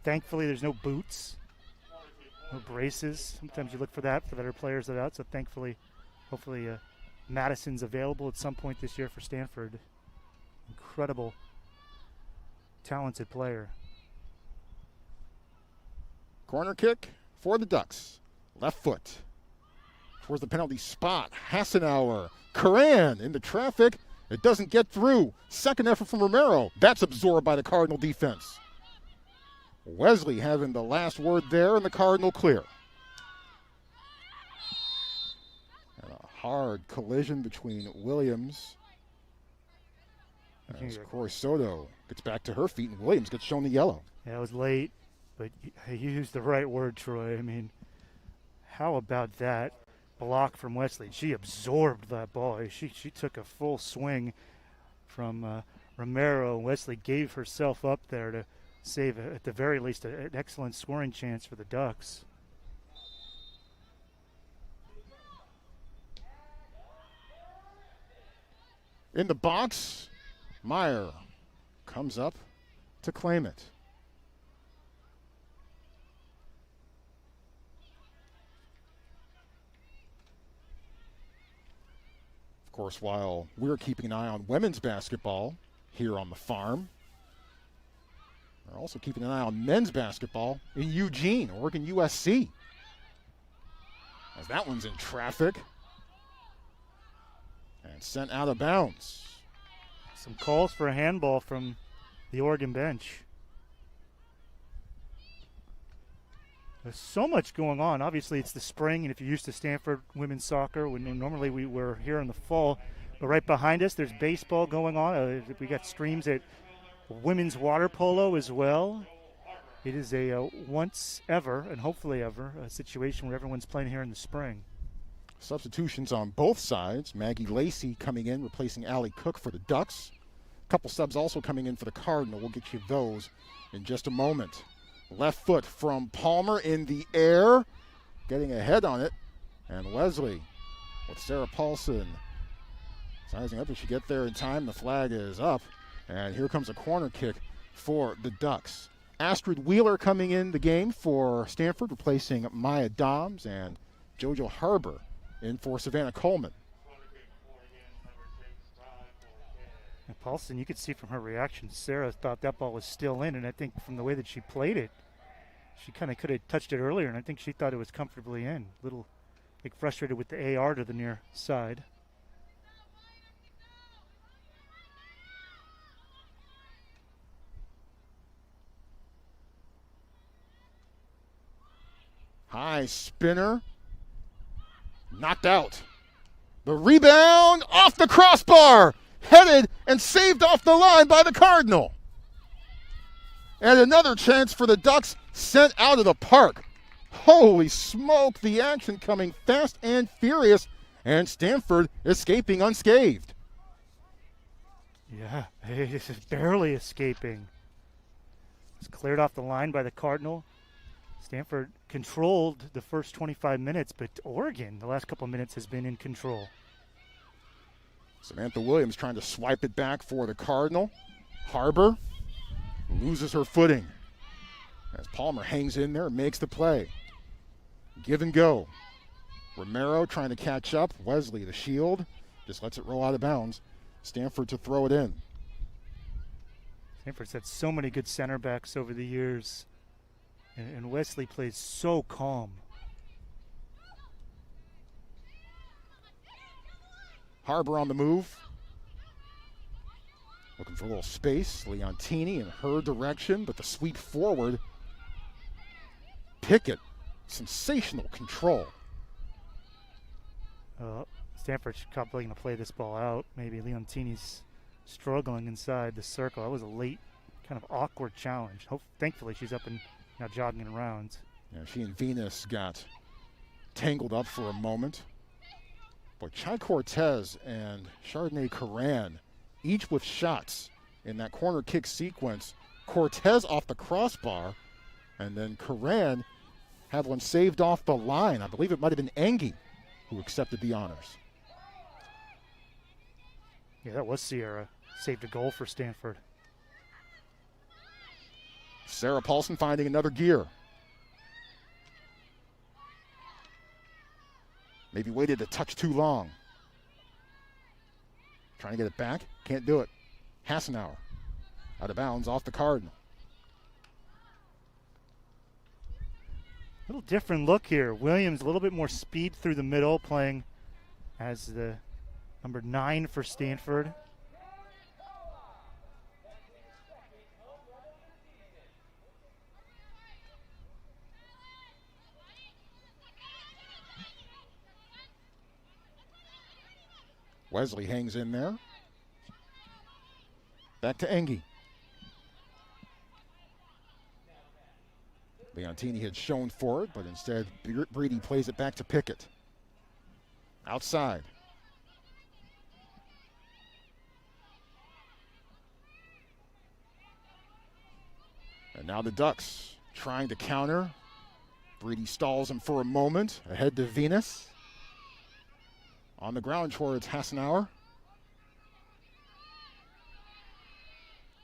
Thankfully, there's no boots. No braces. Sometimes you look for that for their players that are out. So thankfully, hopefully, Madison's available at some point this year for Stanford. Incredible, talented player. Corner kick for the Ducks. Left foot towards the penalty spot. Hassenauer. Curran into traffic. It doesn't get through. Second effort from Romero. That's absorbed by the Cardinal defense. Wesley having the last word there, and the Cardinal clear. And a hard collision between Williams. As Corey Soto gets back to her feet, and Williams gets shown the yellow. Yeah, it was late, but you used the right word, Troy. I mean, how about that block from Wesley? She absorbed that ball. She took a full swing from Romero. Wesley gave herself up there to save, at the very least, an excellent scoring chance for the Ducks. In the box, Meyer comes up to claim it. Of course, while we're keeping an eye on women's basketball here on the farm, we're also keeping an eye on men's basketball in Eugene, Oregon USC. As that one's in traffic and sent out of bounds. Some calls for a handball from the Oregon bench. There's so much going on. Obviously, it's the spring, and if you're used to Stanford women's soccer, normally we were here in the fall. But right behind us, there's baseball going on. We got streams at women's water polo as well. It is a once ever, and hopefully ever, a situation where everyone's playing here in the spring. Substitutions on both sides. Maggie Lacey coming in, replacing Allie Cook for the Ducks. A couple subs also coming in for the Cardinal. We'll get you those in just a moment. Left foot from Palmer in the air, getting ahead on it. And Wesley with Sarah Paulson Sizing up, if she get there in time, the flag is up. And here comes a corner kick for the Ducks. Astrid Wheeler coming in the game for Stanford, replacing Maya Doms, and JoJo Harbor in for Savannah Coleman. And Paulson, you could see from her reaction, Sarah thought that ball was still in, and I think from the way that she played it, she kind of could have touched it earlier, and I think she thought it was comfortably in. A little frustrated with the AR to the near side. High spinner. Knocked out. The rebound off the crossbar. Headed and saved off the line by the Cardinal. And another chance for the Ducks sent out of the park. Holy smoke, the action coming fast and furious, and Stanford escaping unscathed. Yeah, this is barely escaping. It's cleared off the line by the Cardinal. Stanford controlled the first 25 minutes, but Oregon, the last couple of minutes, has been in control. Samantha Williams trying to swipe it back for the Cardinal. Harbor loses her footing as Palmer hangs in there and makes the play. Give and go. Romero trying to catch up. Wesley, the shield, just lets it roll out of bounds. Stanford to throw it in. Stanford's had so many good center backs over the years, and Wesley plays so calm. Harbor on the move. Looking for a little space. Leontini in her direction, but the sweep forward. Pickett, sensational control. Stanford's probably going to play this ball out. Maybe Leontini's struggling inside the circle. That was a late, kind of awkward challenge. Thankfully, she's up and now jogging around. Yeah, she and Venus got tangled up for a moment. But Chai Cortez and Chardonnay Coran, each with shots in that corner kick sequence. Cortez off the crossbar, and then Coran had one saved off the line. I believe it might have been Engie who accepted the honors. Yeah, that was Sierra. Saved a goal for Stanford. Sarah Paulson finding another gear. Maybe waited a touch too long. Trying to get it back. Can't do it. Hassenauer out of bounds off the Cardinal. A little different look here. Williams a little bit more speed through the middle, playing as the number 9 for Stanford. Wesley hangs in there. Back to Engie. Leontini had shown for it, but instead Breedy plays it back to Pickett. Outside. And now the Ducks trying to counter. Breedy stalls him for a moment. Ahead to Venus. On the ground towards Hassenauer.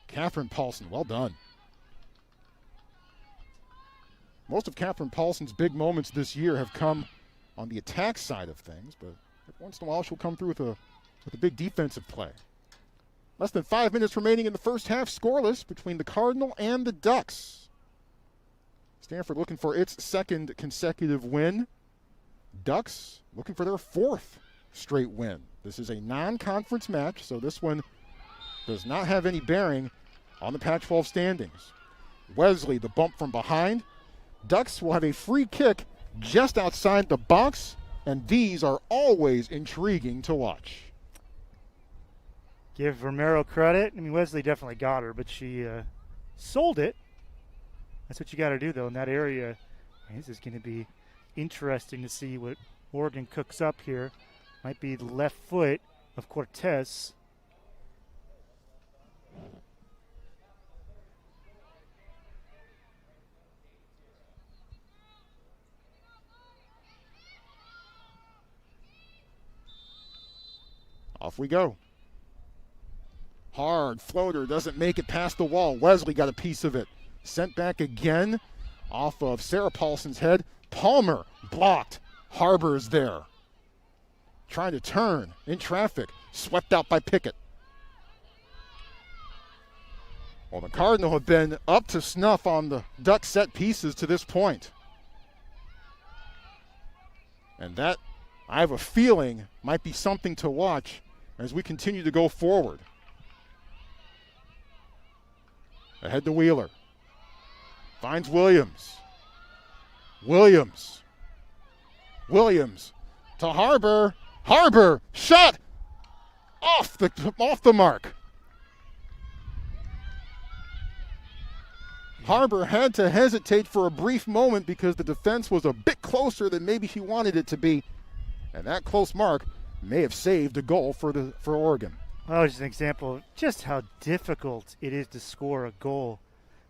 Catherine Paulson, well done. Most of Catherine Paulson's big moments this year have come on the attack side of things, but every once in a while she'll come through with a big defensive play. Less than 5 minutes remaining in the first half, scoreless between the Cardinal and the Ducks. Stanford looking for its second consecutive win. Ducks looking for their fourth straight win. This is a non-conference match, so this one does not have any bearing on the Pac-12 standings. Wesley, the bump from behind. Ducks will have a free kick just outside the box, and these are always intriguing to watch. Give Romero credit. I mean, Wesley definitely got her, but she sold it. That's what you got to do, though, in that area. And this is going to be interesting to see what Oregon cooks up here. Might be the left foot of Cortez. Off we go. Hard floater doesn't make it past the wall. Wesley got a piece of it. Sent back again off of Sarah Paulson's head. Palmer blocked. Harbor is there. Trying to turn in traffic. Swept out by Pickett. Well, the Cardinal have been up to snuff on the Duck set pieces to this point. And that, I have a feeling, might be something to watch as we continue to go forward. Ahead to Wheeler. Finds Williams. Williams to Harbor. Harbor, shot off the mark. Harbor had to hesitate for a brief moment because the defense was a bit closer than maybe she wanted it to be. And that close mark may have saved a goal for Oregon. Well, just an example of just how difficult it is to score a goal.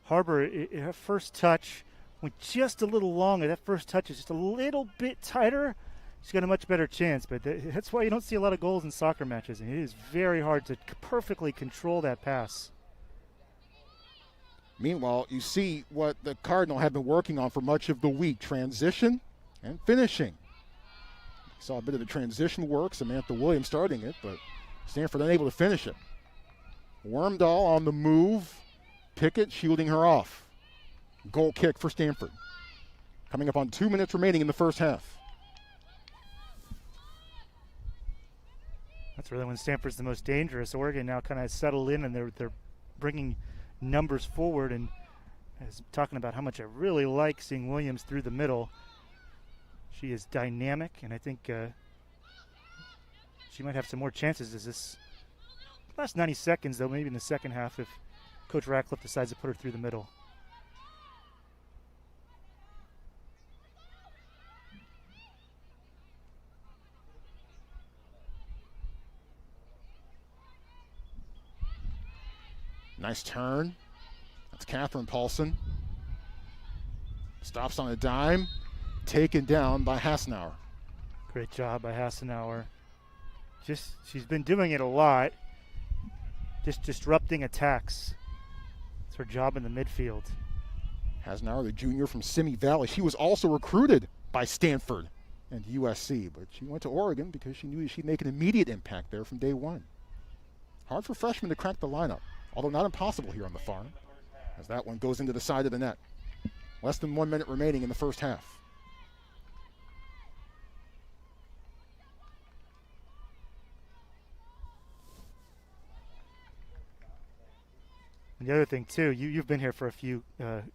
Harbor, her first touch went just a little long. That first touch is just a little bit tighter. She's got a much better chance, but that's why you don't see a lot of goals in soccer matches. And it is very hard to perfectly control that pass. Meanwhile, you see what the Cardinal have been working on for much of the week, transition and finishing. Saw a bit of the transition work, Samantha Williams starting it, but Stanford unable to finish it. Wormdahl on the move, Pickett shielding her off. Goal kick for Stanford. Coming up on 2 minutes remaining in the first half. That's really when Stanford's the most dangerous. Oregon now kind of settled in, and they're bringing numbers forward. And I was talking about how much I really like seeing Williams through the middle. She is dynamic, and I think she might have some more chances as this last 90 seconds, though, maybe in the second half if Coach Ratcliffe decides to put her through the middle. Nice turn. That's Catherine Paulson. Stops on a dime. Taken down by Hassenauer. Great job by Hassenauer. She's been doing it a lot. Just disrupting attacks. It's her job in the midfield. Hassenauer, the junior from Simi Valley. She was also recruited by Stanford and USC, but she went to Oregon because she knew she'd make an immediate impact there from day one. Hard for freshmen to crack the lineup, although not impossible here on the farm, as that one goes into the side of the net. Less than 1 minute remaining in the first half. And the other thing, too, you've been here for a few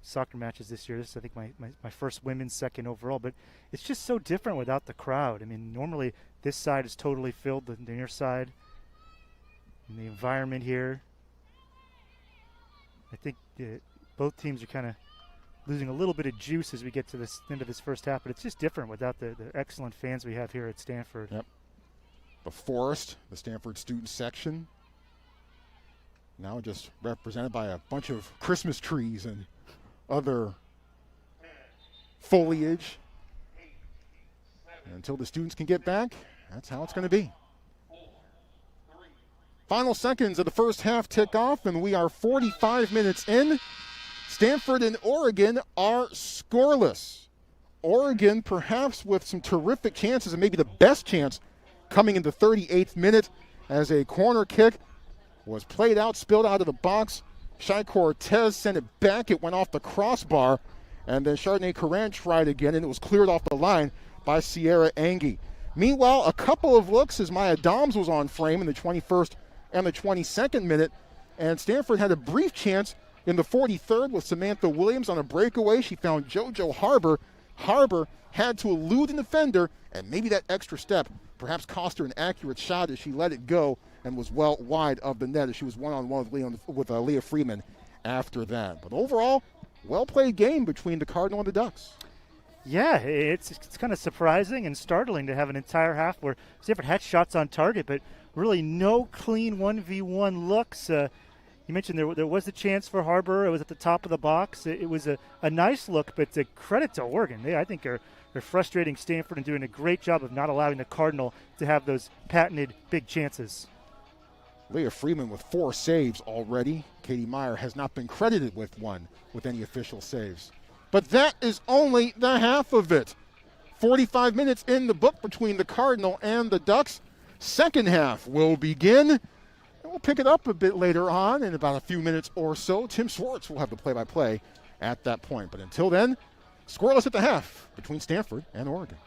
soccer matches this year. This is, I think, my first women's second overall. But it's just so different without the crowd. I mean, normally this side is totally filled, the near side. And the environment here. I think both teams are kind of losing a little bit of juice as we get to this end of this first half. But it's just different without the excellent fans we have here at Stanford. Yep. The Forest, the Stanford student section. Now just represented by a bunch of Christmas trees and other foliage. And until the students can get back, that's how it's going to be. Final seconds of the first half tick off, and we are 45 minutes in. Stanford and Oregon are scoreless. Oregon perhaps with some terrific chances, and maybe the best chance coming in the 38th minute as a corner kick was played out, spilled out of the box. Shai Cortez sent it back. It went off the crossbar. And then Chardonnay Coran tried again, and it was cleared off the line by Sierra Angie. Meanwhile, a couple of looks as Maya Doms was on frame in the 21st and the 22nd minute. And Stanford had a brief chance in the 43rd with Samantha Williams on a breakaway. She found JoJo Harbor. Harbor had to elude an defender, and maybe that extra step perhaps cost her an accurate shot as she let it go and was well wide of the net as she was one-on-one with Leah Freeman after that. But overall, well-played game between the Cardinal and the Ducks. Yeah, it's kind of surprising and startling to have an entire half where Stanford had shots on target, but really no clean 1v1 looks. You mentioned there was a chance for Harbor. It was at the top of the box. It was a nice look, but credit to Oregon. They, I think, are They're frustrating Stanford and doing a great job of not allowing the Cardinal to have those patented big chances. Leah Freeman with 4 saves already. Katie Meyer has not been credited with one with any official saves. But that is only the half of it. 45 minutes in the book between the Cardinal and the Ducks. Second half will begin. And we'll pick it up a bit later on in about a few minutes or so. Tim Swartz will have the play-by-play at that point. But until then, scoreless at the half between Stanford and Oregon.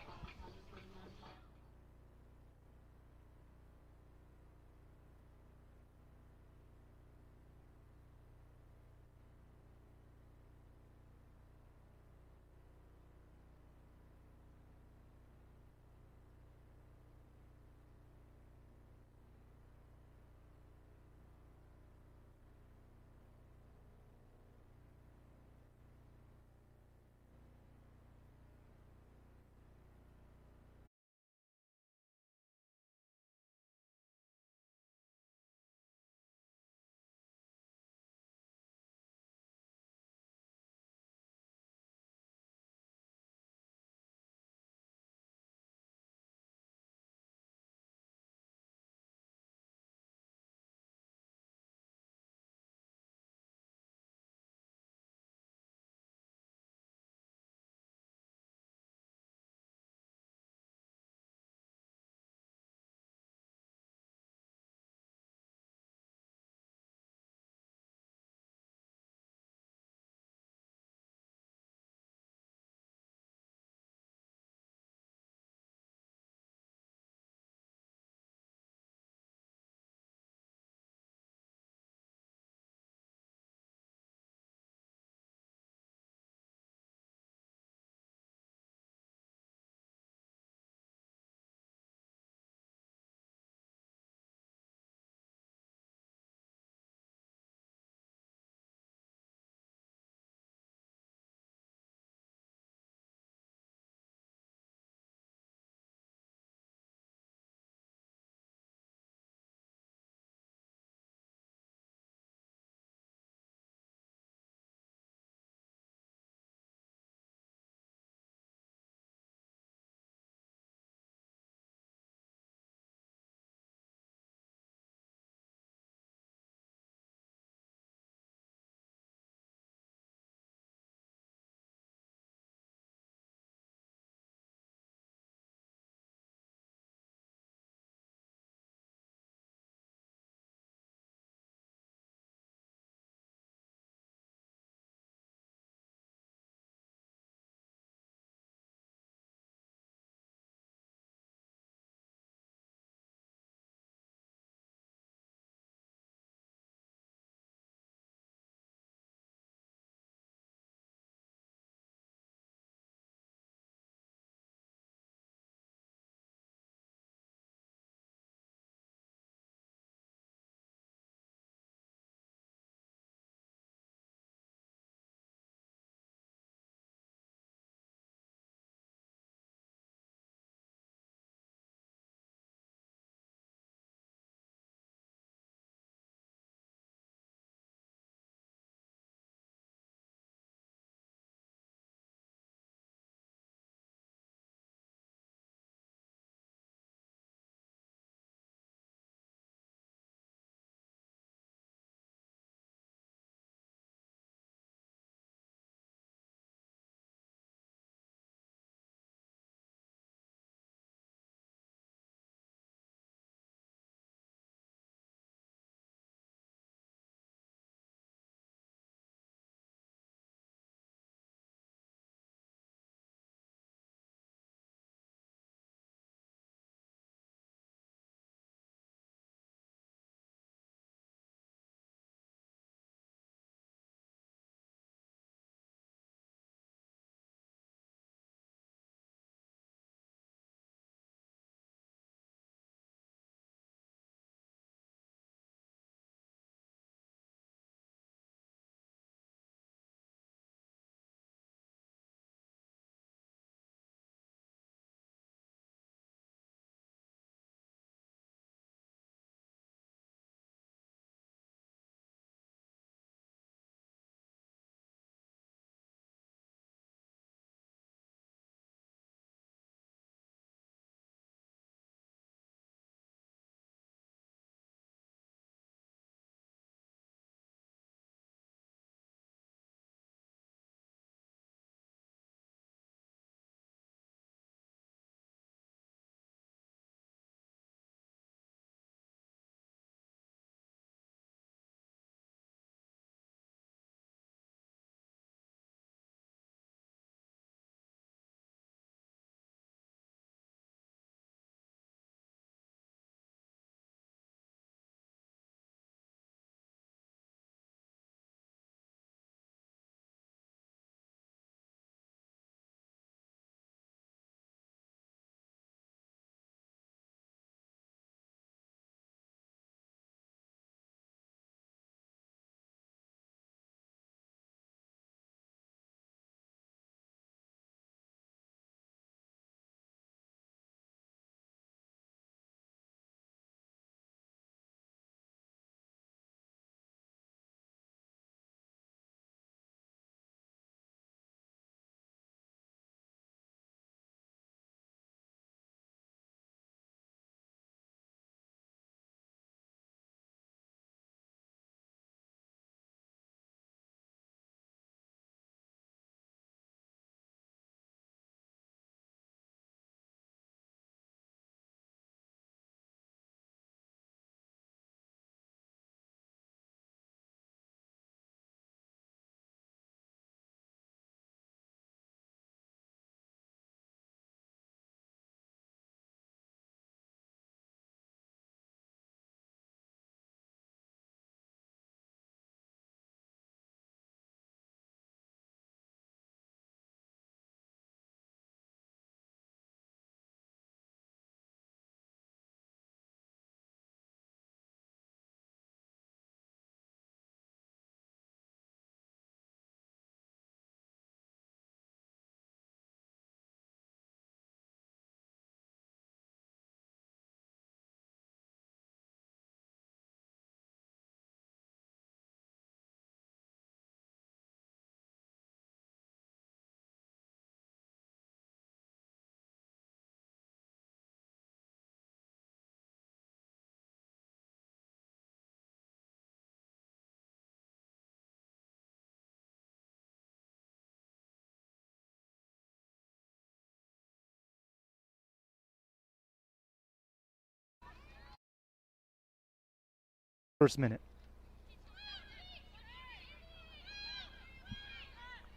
first minute.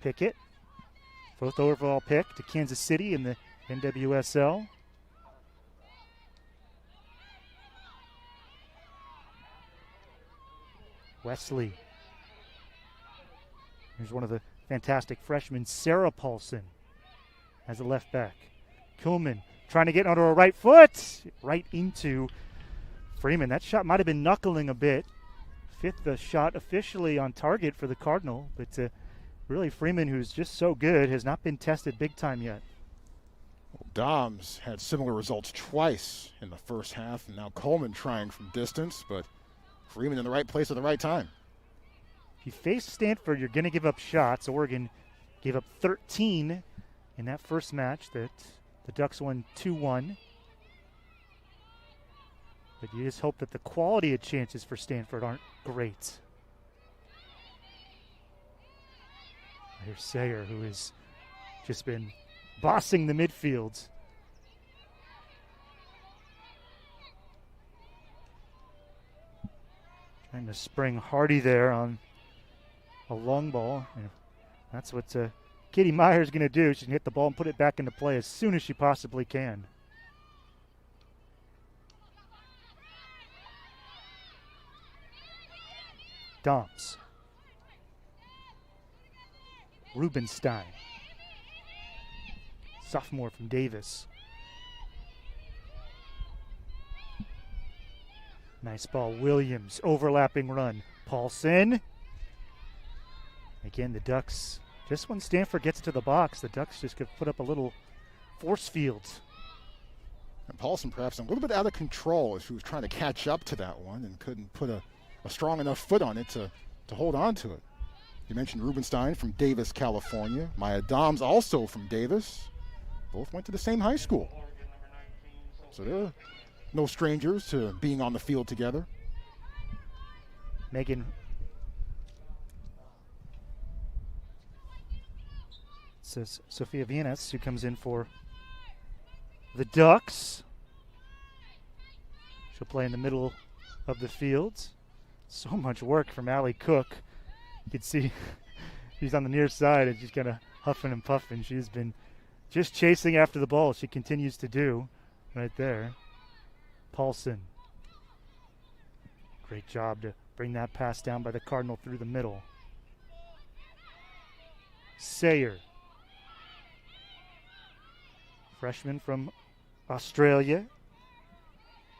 Pickett, fourth overall pick to Kansas City in the NWSL. Wesley. Here's one of the fantastic freshmen, Sarah Paulson, as a left back. Kuhlman trying to get onto her right foot, right into Freeman. That shot might have been knuckling a bit. Fifth shot officially on target for the Cardinal, but really Freeman, who's just so good, has not been tested big time yet. Well, Doms had similar results twice in the first half, and now Coleman trying from distance, but Freeman in the right place at the right time. If you face Stanford, you're going to give up shots. Oregon gave up 13 in that first match that the Ducks won 2-1. But you just hope that the quality of chances for Stanford aren't great. Here's Sayer, who has just been bossing the midfield. Trying to spring Hardy there on a long ball. And that's what Katie Meyer's going to do. She can hit the ball and put it back into play as soon as she possibly can. Doms. Rubenstein. Sophomore from Davis. Nice ball. Williams. Overlapping run. Paulson. Again, the Ducks, just when Stanford gets to the box, the Ducks just could put up a little force field. And Paulson perhaps a little bit out of control as she was trying to catch up to that one and couldn't put a strong enough foot on it to hold on to it. You mentioned Rubenstein from Davis, California. Maya Doms also from Davis. Both went to the same high school. So they're no strangers to being on the field together. Megan. Says Sophia Viennes, who comes in for the Ducks. She'll play in the middle of the field. So much work from Allie Cook. You can see she's on the near side and she's kind of huffing and puffing. She's been just chasing after the ball. She continues to do right there. Paulson. Great job to bring that pass down by the Cardinal through the middle. Sayer. Freshman from Australia.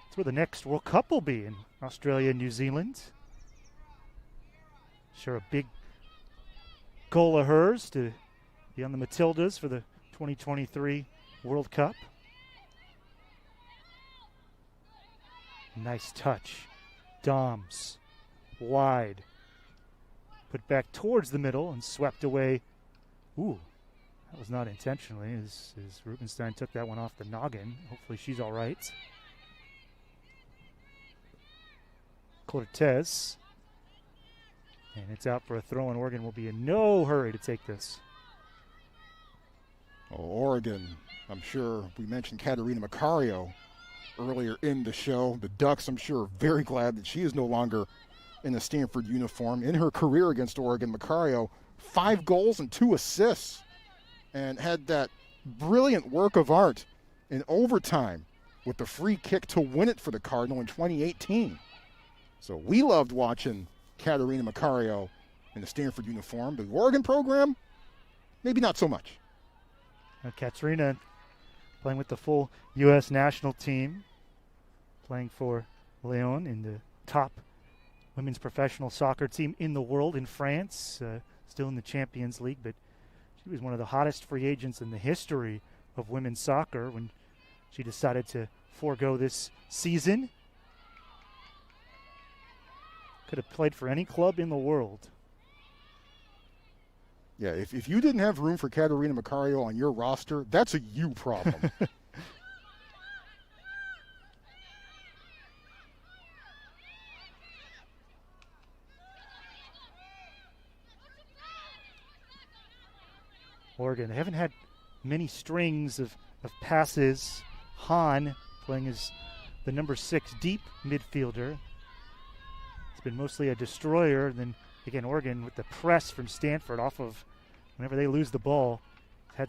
That's where the next World Cup will be, in Australia and New Zealand. Sure, a big goal of hers to be on the Matildas for the 2023 World Cup. Nice touch. Doms. Wide. Put back towards the middle and swept away. Ooh. That was not intentionally, as Rubenstein took that one off the noggin. Hopefully she's all right. Cortez. And it's out for a throw, and Oregon will be in no hurry to take this. Oh, Oregon, I'm sure we mentioned Katerina Macario earlier in the show. The Ducks, I'm sure, are very glad that she is no longer in a Stanford uniform. In her career against Oregon, Macario, 5 goals and 2 assists. And had that brilliant work of art in overtime with the free kick to win it for the Cardinal in 2018. So we loved watching Katerina Macario in the Stanford uniform. The Oregon program, maybe not so much. Katrina playing with the full U.S. national team, playing for Lyon in the top women's professional soccer team in the world in France, still in the Champions League, but she was one of the hottest free agents in the history of women's soccer when she decided to forego this season. Could have played for any club in the world. Yeah, if you didn't have room for Katerina Macario on your roster, that's a you problem. Oregon, they haven't had many strings of passes. Hahn playing as the number 6 deep midfielder. It's been mostly a destroyer. And then, again, Oregon with the press from Stanford off of whenever they lose the ball, had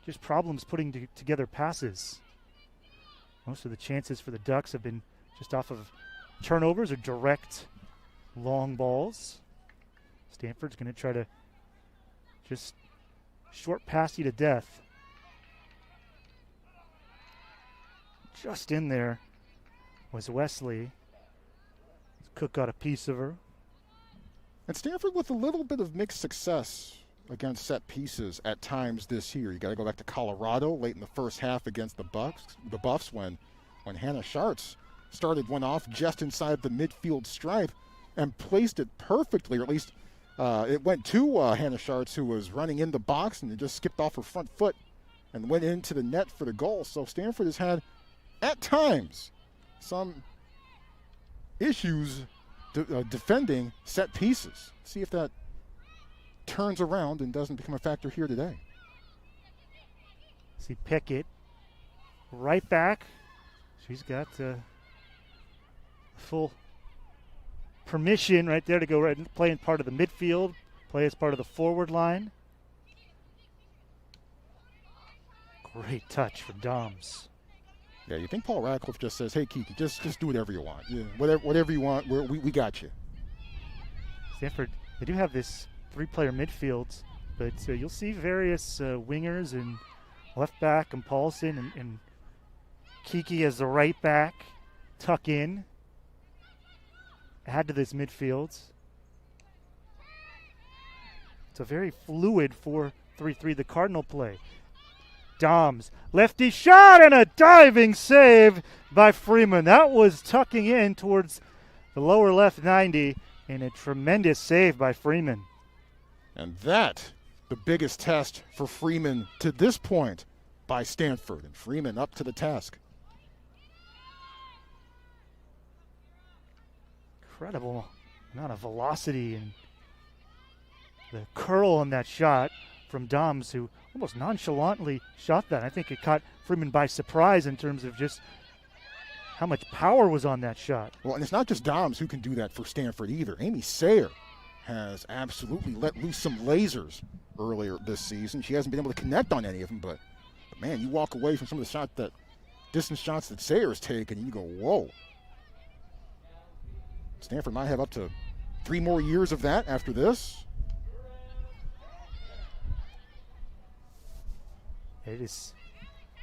just problems putting together passes. Most of the chances for the Ducks have been just off of turnovers or direct long balls. Stanford's going to try to just short pass you to death. Just in there was Wesley. Cook got a piece of her. And Stanford with a little bit of mixed success against set pieces at times this year. You got to go back to Colorado late in the first half against the Buffs when Hannah Schartz started one off just inside the midfield stripe and placed it perfectly, or at least it went to Hannah Schartz, who was running in the box, and it just skipped off her front foot and went into the net for the goal. So Stanford has had, at times, some issues defending set pieces. See if that turns around and doesn't become a factor here today. See Pickett right back. She's got full permission right there to go right and play in part of the midfield, play as part of the forward line. Great touch from Doms. Yeah, you think Paul Radcliffe just says, "Hey, Kiki, just do whatever you want. Yeah, whatever you want, we got you." Stanford, they do have this three-player midfield, but you'll see various wingers and left back and Paulson and Kiki as the right back tuck in. Add to this midfield. It's a very fluid 4-3-3, the Cardinal play. Doms, lefty shot and a diving save by Freeman. That was tucking in towards the lower left 90 and a tremendous save by Freeman. And that, the biggest test for Freeman to this point by Stanford. And Freeman up to the task. Incredible amount of velocity and the curl on that shot from Doms, who almost nonchalantly shot that. I think it caught Freeman by surprise in terms of just how much power was on that shot. Well, and it's not just Doms who can do that for Stanford either. Amy Sayer has absolutely let loose some lasers earlier this season. She hasn't been able to connect on any of them, but man, you walk away from some of the distance shots that Sayer's taken, and you go, whoa. Stanford might have up to 3 more years of that after this. It is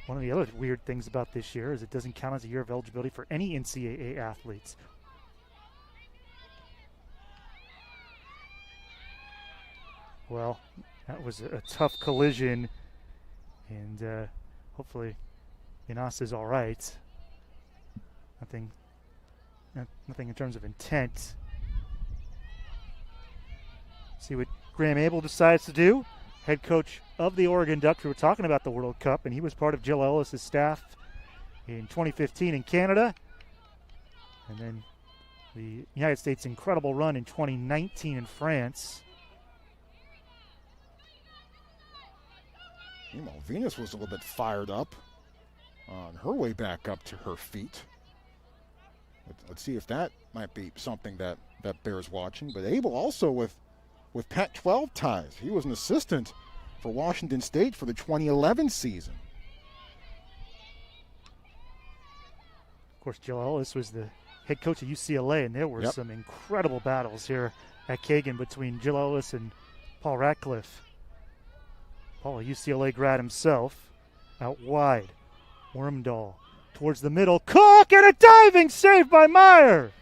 one of the other weird things about this year is it doesn't count as a year of eligibility for any NCAA athletes. Well, that was a tough collision, and hopefully Yanas is all right. Nothing in terms of intent. See what Graham Abel decides to do. Head coach of the Oregon Ducks. We were talking about the World Cup, and he was part of Jill Ellis's staff in 2015 in Canada. And then the United States' incredible run in 2019 in France. Meanwhile, Venus was a little bit fired up on her way back up to her feet. Let's see if that might be something that bears watching. But Abel also with Pac-12 ties. He was an assistant for Washington State for the 2011 season. Of course, Jill Ellis was the head coach at UCLA, and there were some incredible battles here at Kagan between Jill Ellis and Paul Ratcliffe. Paul, a UCLA grad himself, out wide. Wormdahl towards the middle. Cook, and a diving save by Meyer.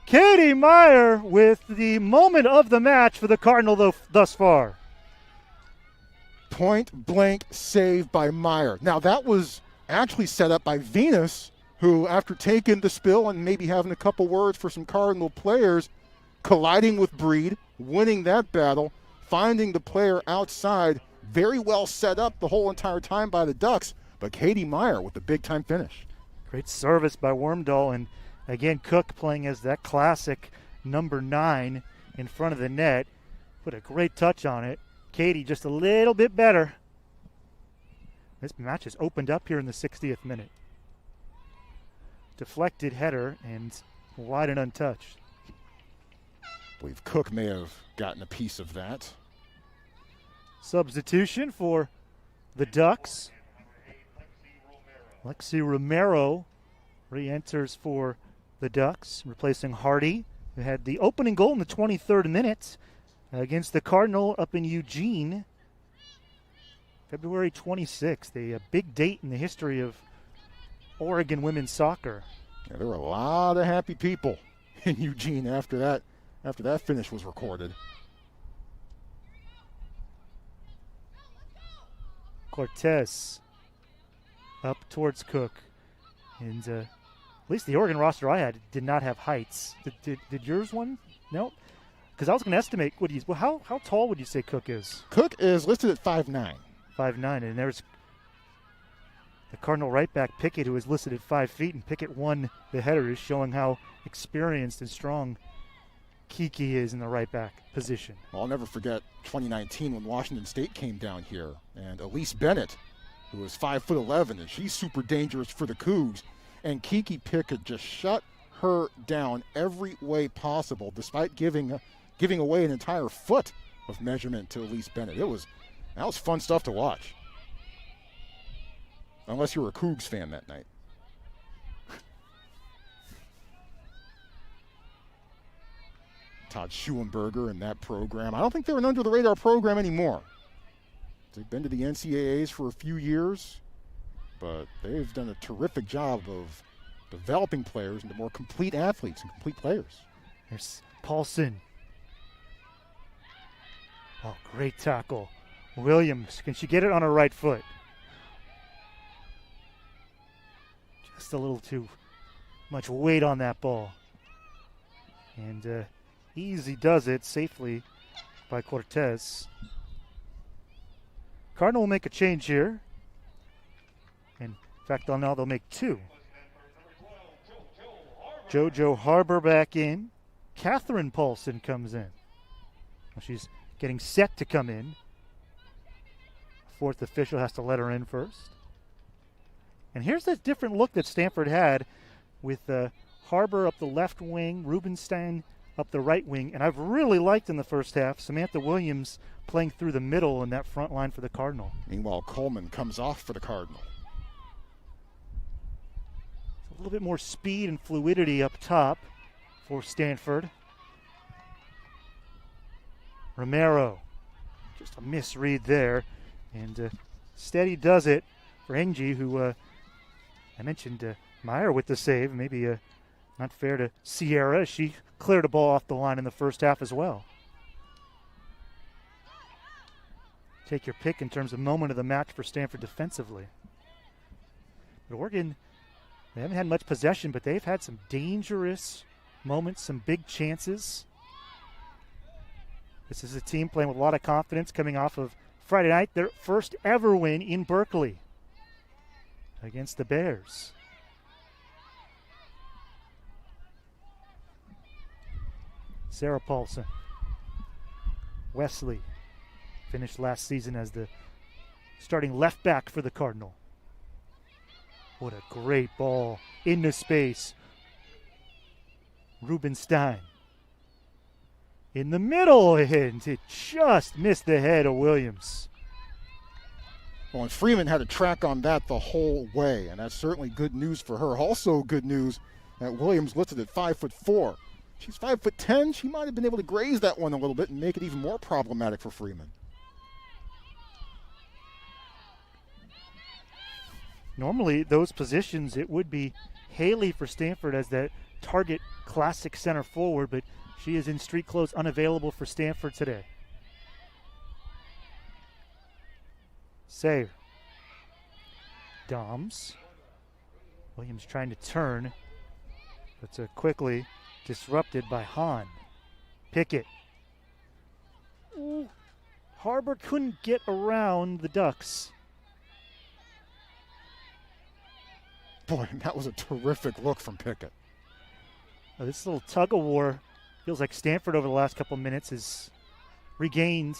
Katie Meyer with the moment of the match for the Cardinal thus far. Point blank save by Meyer. Now that was actually set up by Venus, who after taking the spill and maybe having a couple words for some Cardinal players, colliding with Breed, winning that battle, finding the player outside, very well set up the whole entire time by the Ducks, but Katie Meyer with the big-time finish. Great service by Wormdahl, and again, Cook playing as that classic number 9 in front of the net. Put a great touch on it. Katie just a little bit better. This match has opened up here in the 60th minute. Deflected header, and wide and untouched. I believe Cook may have gotten a piece of that. Substitution for the Ducks. Lexi Romero re-enters for the Ducks, replacing Hardy, who had the opening goal in the 23rd minute against the Cardinal up in Eugene, February 26th, a big date in the history of Oregon women's soccer. Yeah, there were a lot of happy people in Eugene after that finish was recorded. Cortez up towards Cook. And at least the Oregon roster I had did not have heights. Did yours one? No? Because I was going to estimate, how tall would you say Cook is? Cook is listed at 5'9". 5'9", and there's the Cardinal right back Pickett, who is listed at 5 feet, and Pickett won the headers, showing how experienced and strong Kiki is in the right back position. Well, I'll never forget 2019 when Washington State came down here, and Elise Bennett, who was 5'11", and she's super dangerous for the Cougs, and Kiki Pickett just shut her down every way possible, despite giving away an entire foot of measurement to Elise Bennett. That was fun stuff to watch. Unless you were a Cougs fan that night. Todd Schulenberger and that program. I don't think they're an under-the-radar program anymore. They've been to the NCAAs for a few years, but they've done a terrific job of developing players into more complete athletes and complete players. There's Paulson. Oh, great tackle. Williams, can she get it on her right foot? Just a little too much weight on that ball. And easy does it safely by Cortez. Cardinal will make a change here. In fact, they'll make two. JoJo Harbor back in. Catherine Paulson comes in. Well, she's getting set to come in. Fourth official has to let her in first. And here's that different look that Stanford had with Harbor up the left wing, Rubenstein up the right wing. And I've really liked in the first half Samantha Williams playing through the middle in that front line for the Cardinal. Meanwhile, Coleman comes off for the Cardinal. A little bit more speed and fluidity up top for Stanford. Romero, just a misread there. And steady does it for Engie, who I mentioned Meyer with the save. Maybe not fair to Sierra. She cleared a ball off the line in the first half as well. Take your pick in terms of moment of the match for Stanford defensively. But Oregon, they haven't had much possession, but they've had some dangerous moments, some big chances. This is a team playing with a lot of confidence coming off of Friday night, their first ever win in Berkeley against the Bears. Sarah Paulson. Wesley finished last season as the starting left back for the Cardinal. What a great ball into space. Rubenstein in the middle, and it just missed the head of Williams. Well, and Freeman had a track on that the whole way, and that's certainly good news for her. Also good news that Williams listed at 5'4". She's 5'10". She might have been able to graze that one a little bit and make it even more problematic for Freeman. Normally, those positions, it would be Haley for Stanford as that target classic center forward, but she is in street clothes, unavailable for Stanford today. Save. Doms. Williams trying to turn, but quickly disrupted by Hahn. Pickett. Ooh. Harbor couldn't get around the Ducks. Boy, that was a terrific look from Pickett. This little tug of war feels like Stanford over the last couple minutes has regained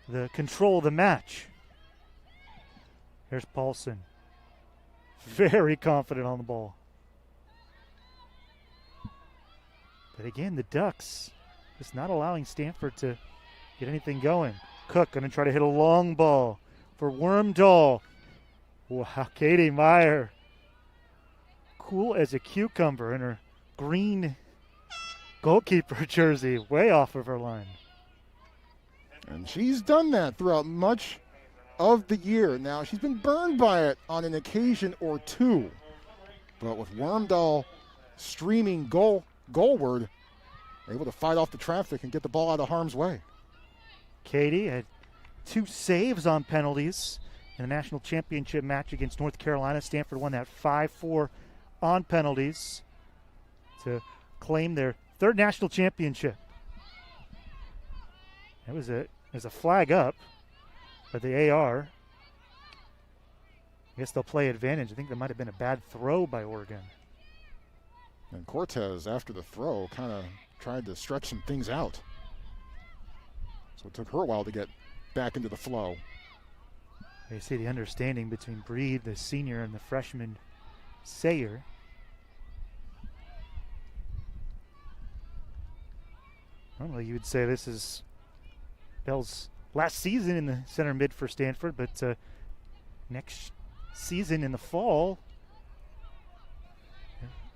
the control of the match. There's Paulson. Very confident on the ball. But again, the Ducks just not allowing Stanford to get anything going. Cook going to try to hit a long ball for Wormdahl. Wow, Katie Meyer, cool as a cucumber in her green goalkeeper jersey, way off of her line. And she's done that throughout much of the year. Now, she's been burned by it on an occasion or two. But with Wormdahl streaming goalward, able to fight off the traffic and get the ball out of harm's way. Katie had 2 saves on penalties in the national championship match against North Carolina. Stanford won that 5-4 on penalties to claim their 3rd national championship. It was a flag up, but the AR, I guess they'll play advantage. I think there might have been a bad throw by Oregon. And Cortez, after the throw, kind of tried to stretch some things out. So it took her a while to get back into the flow. You see the understanding between Breed, the senior, and the freshman Sayer. Normally you would say this is Bell's last season in the center mid for Stanford, but next season in the fall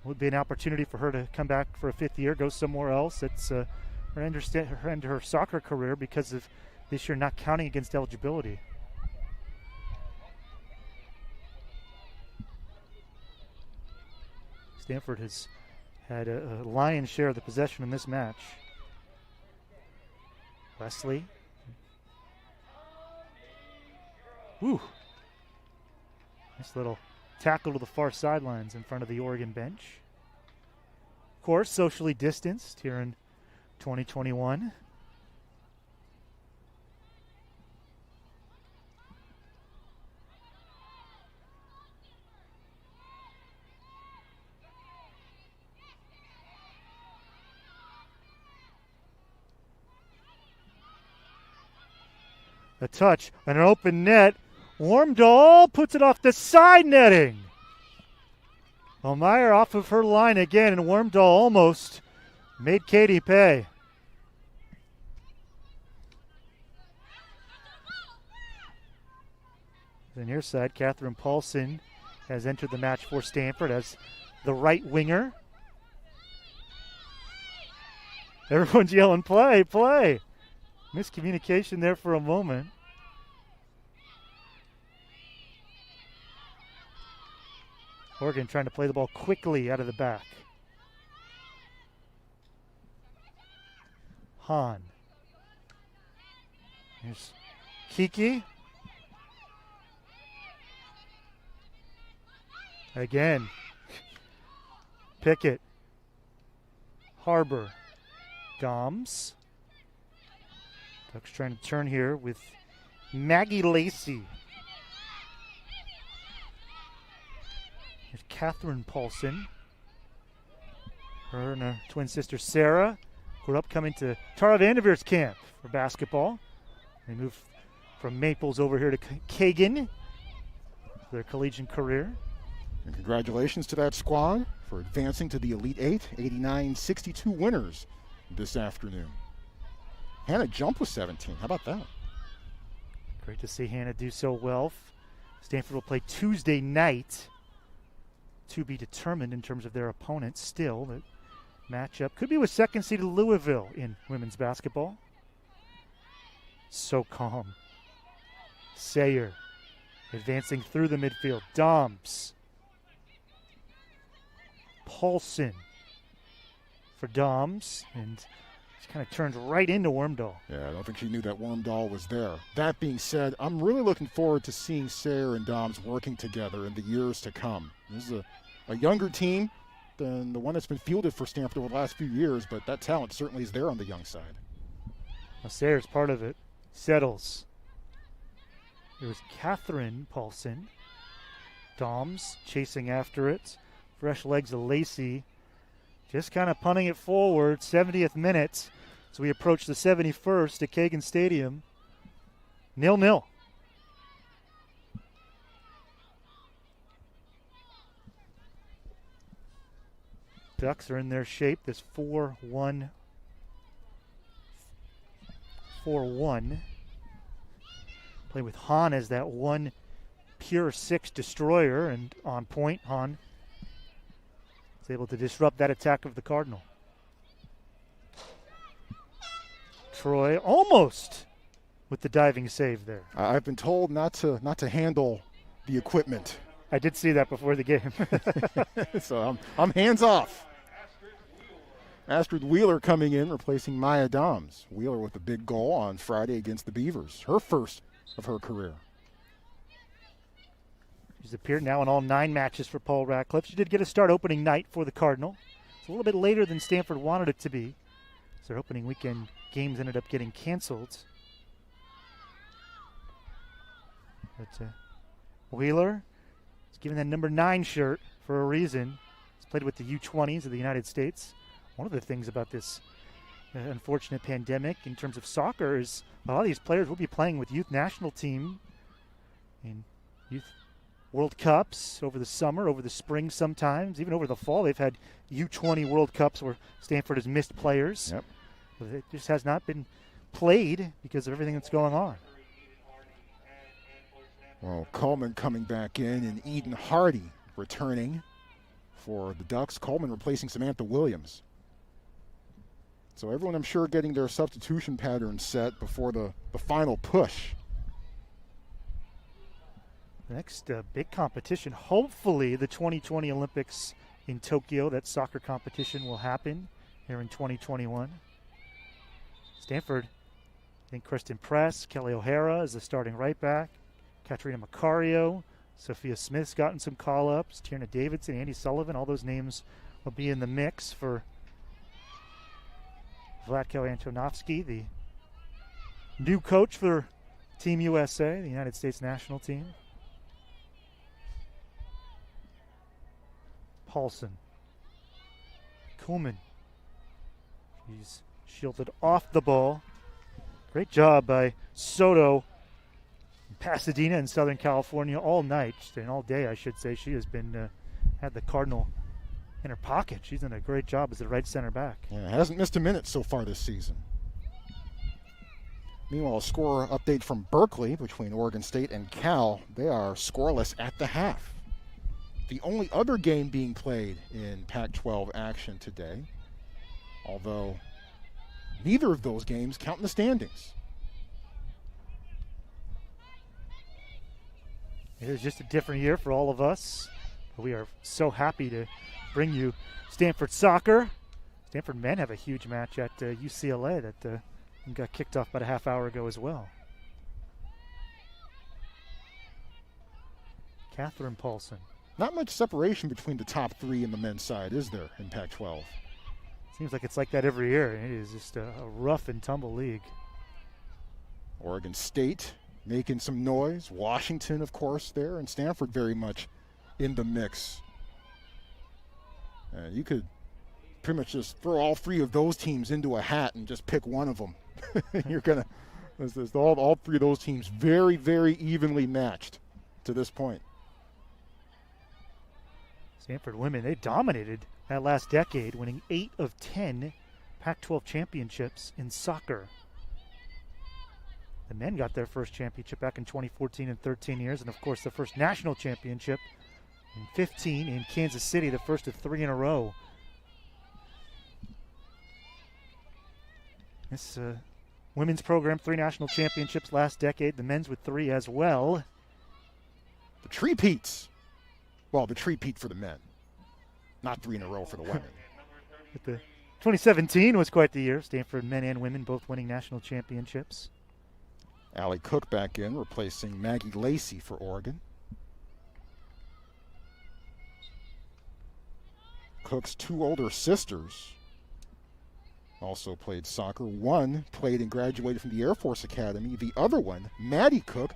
would be an opportunity for her to come back for a 5th year, go somewhere else. It's her end of her soccer career because of this year not counting against eligibility. Stanford has had a lion's share of the possession in this match. Wesley. Woo. Nice little tackle to the far sidelines in front of the Oregon bench. Of course, socially distanced here in 2021. A touch and an open net. Wormdahl puts it off the side netting. Well, Meyer off of her line again, and Wormdahl almost made Katie pay. The near side, Catherine Paulson has entered the match for Stanford as the right winger. Everyone's yelling, play, play. Miscommunication there for a moment. Oregon trying to play the ball quickly out of the back. Hahn. Here's Kiki. Again. Pickett. Harbor. Gomes. Ducks trying to turn here with Maggie Lacey. Here's Catherine Paulson. Her and her twin sister Sarah grew up coming to Tara Vanderveer's camp for basketball. They moved from Maples over here to Kagan for their collegiate career. And congratulations to that squad for advancing to the Elite Eight, 89-62 winners this afternoon. Hannah jumped with 17. How about that? Great to see Hannah do so well. Stanford will play Tuesday night. To be determined in terms of their opponents still. The matchup could be with second-seeded Louisville in women's basketball. So calm. Sayer advancing through the midfield. Doms. Paulson for Doms. And she kind of turns right into Wormdahl. Yeah, I don't think she knew that Wormdahl was there. That being said, I'm really looking forward to seeing Sayer and Doms working together in the years to come. This is a younger team than the one that's been fielded for Stanford over the last few years, but that talent certainly is there on the young side. Well, Sayer's part of it. Settles. It was Catherine Paulson. Doms chasing after it. Fresh legs of Lacey. Just kind of punting it forward. 70th minute. So we approach the 71st at Kagan Stadium. 0-0. Ducks are in their shape. This 4-1. Play with Hahn as that one pure 6 destroyer, and on point, Hahn is able to disrupt that attack of the Cardinal. Troy almost with the diving save there. I've been told not to handle the equipment. I did see that before the game. So I'm hands off. Astrid Wheeler coming in, replacing Maya Doms. Wheeler with a big goal on Friday against the Beavers, her first of her career. She's appeared now in all 9 matches for Paul Ratcliffe. She did get a start opening night for the Cardinal. It's a little bit later than Stanford wanted it to be. So their opening weekend games ended up getting canceled. But Wheeler is given that number 9 shirt for a reason. He's played with the U20s of the United States. One of the things about this unfortunate pandemic in terms of soccer is a lot of these players will be playing with youth national team in youth World Cups over the summer, over the spring sometimes, even over the fall. They've had U20 World Cups where Stanford has missed players. Yep. It just has not been played because of everything that's going on. Well, Coleman coming back in and Eden Hardy returning for the Ducks. Coleman replacing Samantha Williams. So everyone, I'm sure, getting their substitution pattern set before the final push. Next big competition, hopefully the 2020 Olympics in Tokyo. That soccer competition will happen here in 2021. Stanford, I think Kristen Press, Kelly O'Hara is the starting right back. Katrina Macario, Sophia Smith's gotten some call-ups. Tierna Davidson, Andy Sullivan, all those names will be in the mix for Vlatko Antonovsky, the new coach for Team USA, the United States national team. Paulson. Kuhlman. He's shielded off the ball. Great job by Soto in Pasadena in Southern California all night, and all day, I should say. She has been had the Cardinal in her pocket. She's done a great job as the right center back. Yeah, hasn't missed a minute so far this season. Meanwhile, a score update from Berkeley between Oregon State and Cal. They are scoreless at the half. The only other game being played in Pac-12 action today, although neither of those games count in the standings. It is just a different year for all of us. We are so happy to bring you Stanford soccer. Stanford men have a huge match at UCLA that got kicked off about a half hour ago as well. Catherine Paulson. Not much separation between the top 3 in the men's side, is there, in Pac-12? Seems like it's like that every year. It is just a rough and tumble league. Oregon State making some noise. Washington, of course, there. And Stanford very much in the mix. You could pretty much just throw all 3 of those teams into a hat and just pick one of them. You're going to – all 3 of those teams very, very evenly matched to this point. Stanford women, they dominated that last decade, winning 8 of 10 Pac-12 championships in soccer. The men got their first championship back in 2014 in 13 years, and of course the first national championship in 15 in Kansas City, the first of 3 in a row. This women's program, 3 national championships last decade, the men's with 3 as well. The three-peats. Well, the three-peat for the men. Not 3 in a row for the women. But the 2017 was quite the year. Stanford men and women both winning national championships. Allie Cook back in, replacing Maggie Lacey for Oregon. Cook's 2 older sisters also played soccer. One played and graduated from the Air Force Academy. The other one, Maddie Cook,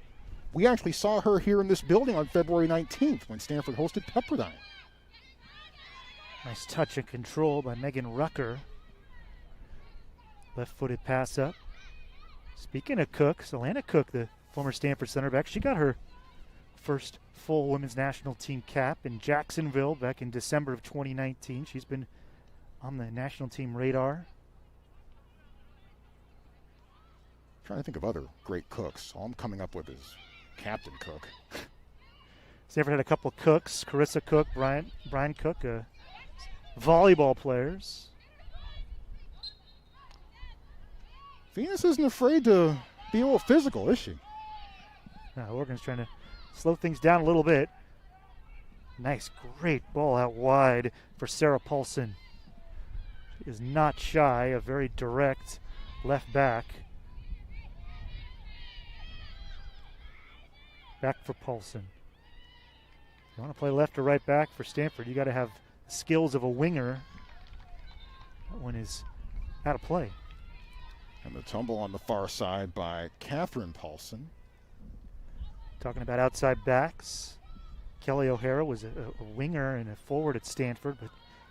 we actually saw her here in this building on February 19th when Stanford hosted Pepperdine. Nice touch and control by Megan Rucker. Left-footed pass up. Speaking of Cook, Solana Cook, the former Stanford center back, she got her first full women's national team cap in Jacksonville back in December of 2019. She's been on the national team radar. Trying to think of other great cooks. All I'm coming up with is Captain Cook. Stanford had a couple cooks, Carissa Cook, Brian Cook, volleyball players. Venus isn't afraid to be a little physical, is she? Oregon's trying to slow things down a little bit. Nice, great ball out wide for Sarah Paulson. She is not shy, a very direct left back. Back for Paulson. If you want to play left or right back for Stanford, you got to have skills of a winger. That one is out of play. And the tumble on the far side by Catherine Paulson. Talking about outside backs, Kelly O'Hara was a winger and a forward at Stanford, but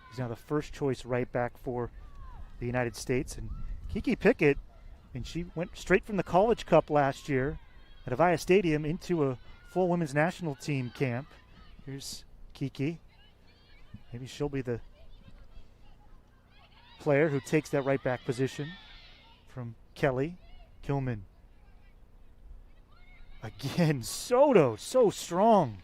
he's now the first choice right back for the United States. And Kiki Pickett, and she went straight from the College Cup last year at Avaya Stadium into a full women's national team camp. Here's Kiki. Maybe she'll be the player who takes that right back position from Kelly Kilman. Again, Soto, so strong.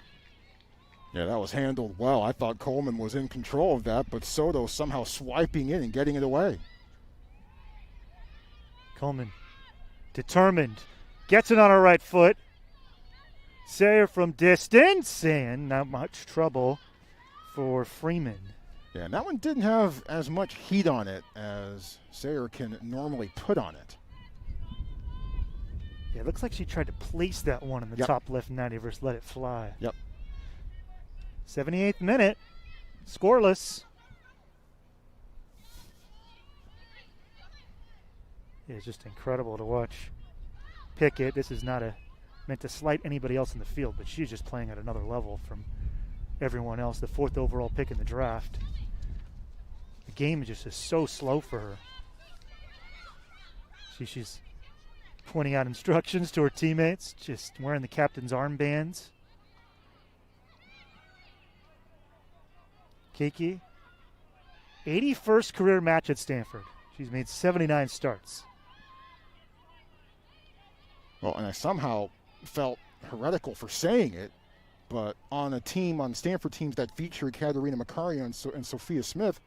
Yeah, that was handled well. I thought Coleman was in control of that, but Soto somehow swiping in and getting it away. Coleman, determined, gets it on her right foot. Sayer from distance, and not much trouble for Freeman. Yeah, and that one didn't have as much heat on it as Sayer can normally put on it. Yeah, it looks like she tried to place that one in the top left 90 versus let it fly. Yep. 78th minute, scoreless. Yeah, it's just incredible to watch Pickett. This is not meant to slight anybody else in the field, but she's just playing at another level from everyone else. The 4th overall pick in the draft. The game just is so slow for her. She's pointing out instructions to her teammates, just wearing the captain's armbands. Kiki, 81st career match at Stanford. She's made 79 starts. Well, and I somehow felt heretical for saying it, but on Stanford teams that feature Katerina Macario and Sophia Smith,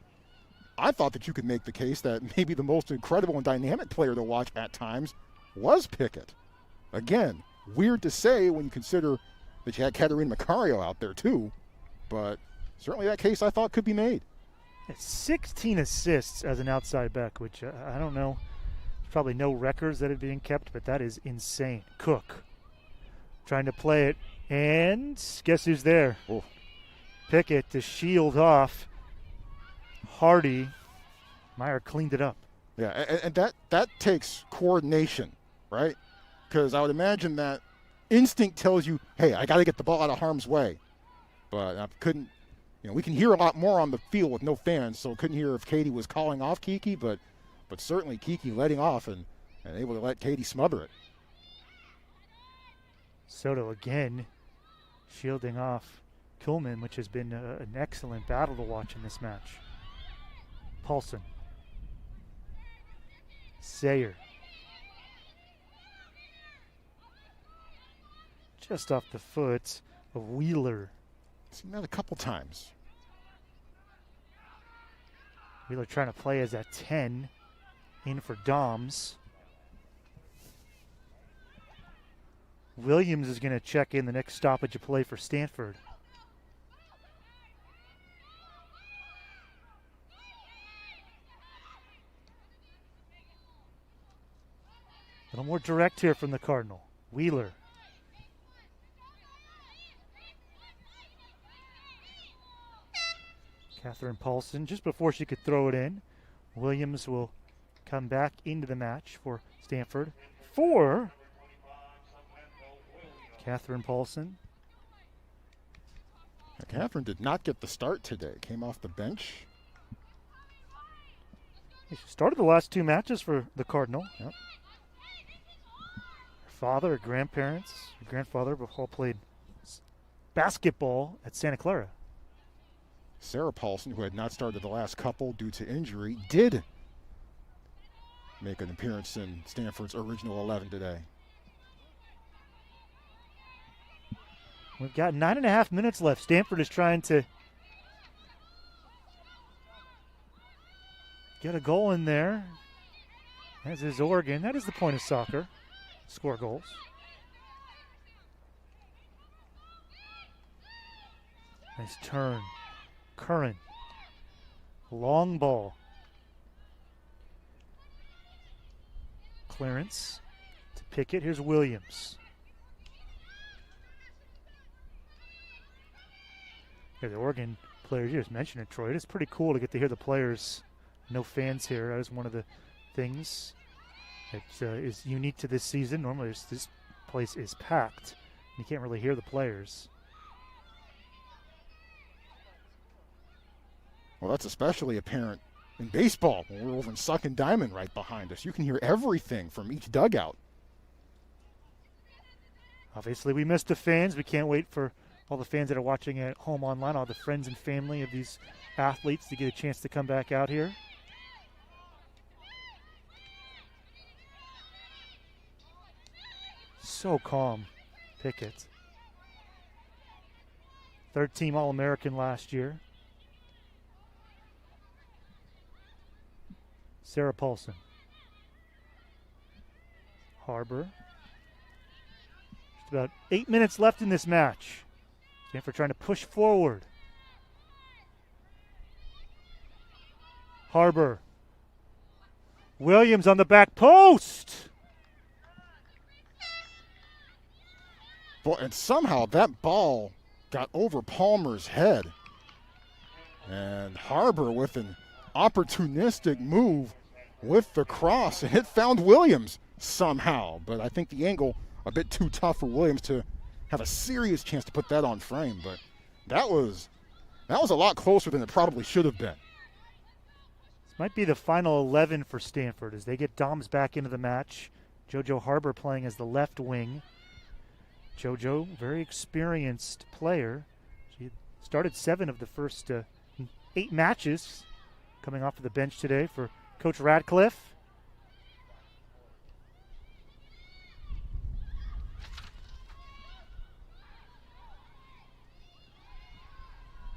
I thought that you could make the case that maybe the most incredible and dynamic player to watch at times was Pickett. Again, weird to say when you consider that you had Katerina Macario out there too, but certainly that case I thought could be made. 16 assists as an outside back, which I don't know. There's probably no records that are being kept, but that is insane. Cook trying to play it, and guess who's there? Oh. Pickett to shield off Hardy. Meyer cleaned it up. Yeah, and that takes coordination, right? Because I would imagine that instinct tells you, hey, I got to get the ball out of harm's way. But I couldn't, we can hear a lot more on the field with no fans, so couldn't hear if Katie was calling off Kiki, but certainly Kiki letting off and able to let Katie smother it. Soto again shielding off Kuhlman, which has been an excellent battle to watch in this match. Paulson. Sayer. Just off the foot of Wheeler. Seen that a couple times. Wheeler trying to play as a 10 in for Doms. Williams is going to check in the next stoppage of play for Stanford. A little more direct here from the Cardinal. Wheeler. Catherine Paulson, just before she could throw it in. Williams will come back into the match for Stanford. For Catherine Paulson. Catherine did not get the start today. Came off the bench. She started the last 2 matches for the Cardinal. Yep. Her father, her grandparents, her grandfather all played basketball at Santa Clara. Sarah Paulson, who had not started the last couple due to injury, did make an appearance in Stanford's original 11 today. We've got 9.5 minutes left. Stanford is trying to get a goal in there, as is Oregon. That is the point of soccer. Score goals. Nice turn. Curran. Long ball. Clearance to Pickett. Here's Williams. Yeah, the Oregon players, you just mentioned it, Troy. It is pretty cool to get to hear the players. No fans here. That is one of the things that is unique to this season. Normally this place is packed. You can't really hear the players. Well, that's especially apparent in baseball when we're over in Suck and Diamond right behind us. You can hear everything from each dugout. Obviously, we missed the fans. We can't wait for all the fans that are watching at home online, all the friends and family of these athletes to get a chance to come back out here. So calm, Pickett. Third team All-American last year. Sarah Paulson. Harbor. Just about 8 minutes left in this match. Stanford trying to push forward. Harbor. Williams on the back post. And somehow that ball got over Palmer's head. And Harbor with an opportunistic move with the cross, and it found Williams somehow. But I think the angle a bit too tough for Williams to have a serious chance to put that on frame. But that was a lot closer than it probably should have been. This might be the final 11 for Stanford as they get Doms back into the match. JoJo Harbor playing as the left wing. JoJo, very experienced player. She started 7 of the first 8 matches, coming off of the bench today for Coach Radcliffe.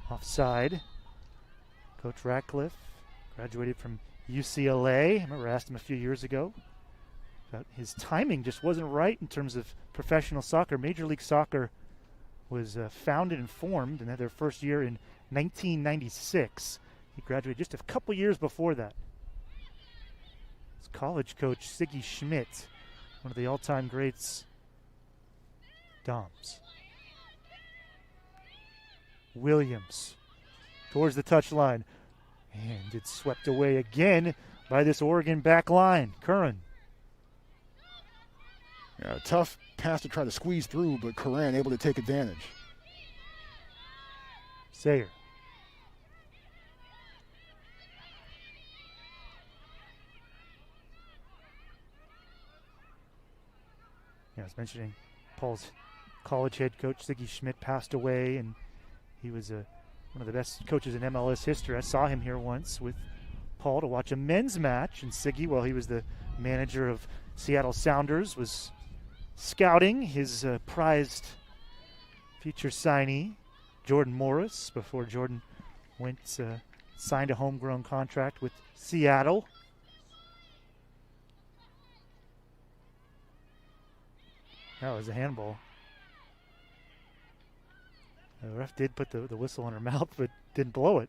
Offside. Coach Radcliffe graduated from UCLA. I remember I asked him a few years ago about his timing just wasn't right in terms of professional soccer. Major League Soccer was founded and formed and had their first year in 1996. He graduated just a couple years before that. His college coach, Siggy Schmidt, one of the all-time greats. Doms. Williams towards the touchline. And it's swept away again by this Oregon back line. Curran. Yeah, tough pass to try to squeeze through, but Curran able to take advantage. Sayer. Yeah, I was mentioning Paul's college head coach, Siggy Schmidt, passed away, and he was one of the best coaches in MLS history. I saw him here once with Paul to watch a men's match, and Siggy, while he was the manager of Seattle Sounders, was scouting his prized future signee, Jordan Morris, before Jordan went signed a homegrown contract with Seattle. That was a handball. The ref did put the whistle in her mouth, but didn't blow it.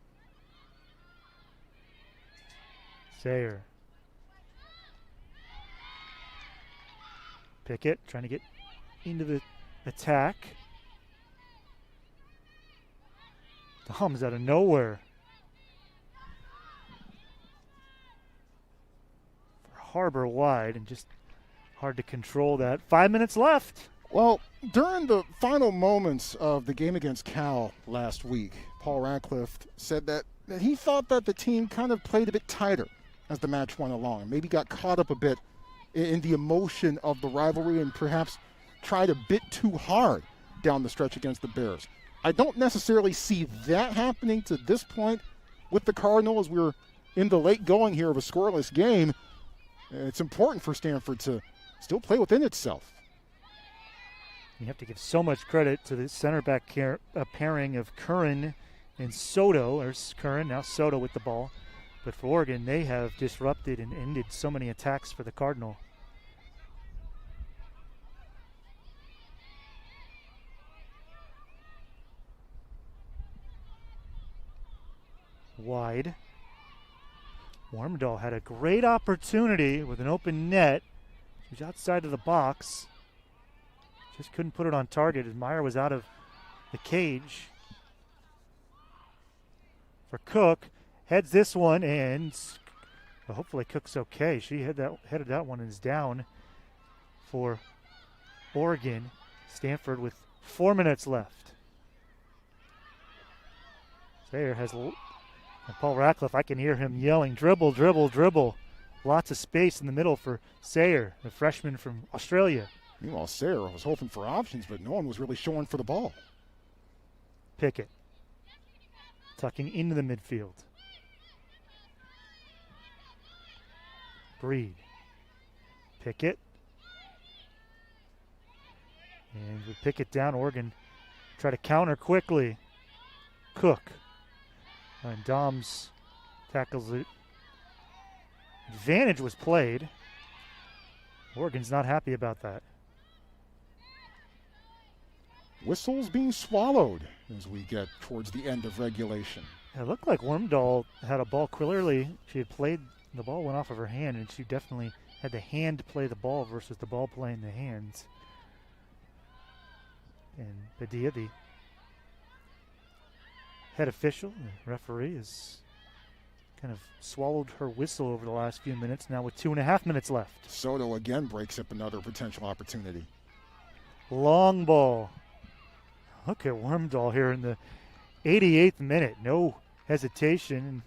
Sayer. Pickett trying to get into the attack. Doms out of nowhere. For Harbor wide, and just hard to control that. 5 minutes left. Well, during the final moments of the game against Cal last week, Paul Radcliffe said that he thought that the team kind of played a bit tighter as the match went along, and maybe got caught up a bit in the emotion of the rivalry and perhaps tried a bit too hard down the stretch against the Bears. I don't necessarily see that happening to this point with the Cardinal as we're in the late going here of a scoreless game. It's important for Stanford to still play within itself. You have to give so much credit to the center back pairing of Curran and Soto. There's Curran, now Soto with the ball. But for Oregon, they have disrupted and ended so many attacks for the Cardinal. Wide. Wormdahl had a great opportunity with an open net. She was outside of the box. Just couldn't put it on target as Meyer was out of the cage. For Cook, heads this one, and hopefully Cook's okay. She headed that one and is down for Oregon. Stanford with 4 minutes left. Sayer has Paul Ratcliffe. I can hear him yelling, dribble, dribble, dribble. Lots of space in the middle for Sayer, the freshman from Australia. Meanwhile, Sayer was hoping for options, but no one was really showing for the ball. Pickett tucking into the midfield. Breed. Pickett. And we pick it down. Oregon try to counter quickly. Cook. And Doms tackles it. Advantage was played. Oregon's not happy about that. Whistles being swallowed as we get towards the end of regulation. It looked like Wormdahl had a ball clearly. She had played, the ball went off of her hand, and she definitely had the hand to play the ball versus the ball playing the hands. And Padilla, the head official, the referee, has kind of swallowed her whistle over the last few minutes, now with 2.5 minutes left. Soto again breaks up another potential opportunity. Long ball. Look at Wormdahl here in the 88th minute. No hesitation.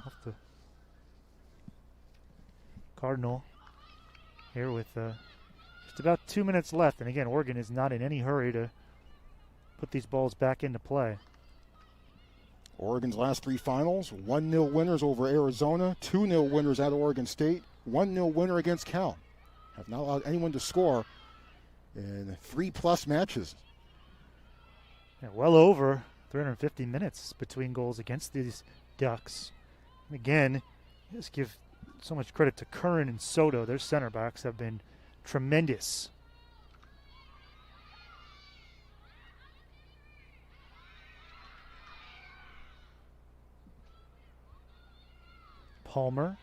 Off the Cardinal here with just about 2 minutes left. And again, Oregon is not in any hurry to put these balls back into play. Oregon's last 3 finals, 1-0 winners over Arizona, 2-0 winners at Oregon State, 1-0 winner against Cal. Have not allowed anyone to score in 3+ matches. Yeah, well over 350 minutes between goals against these Ducks. And again, just give so much credit to Curran and Soto. Their center backs have been tremendous. Palmer.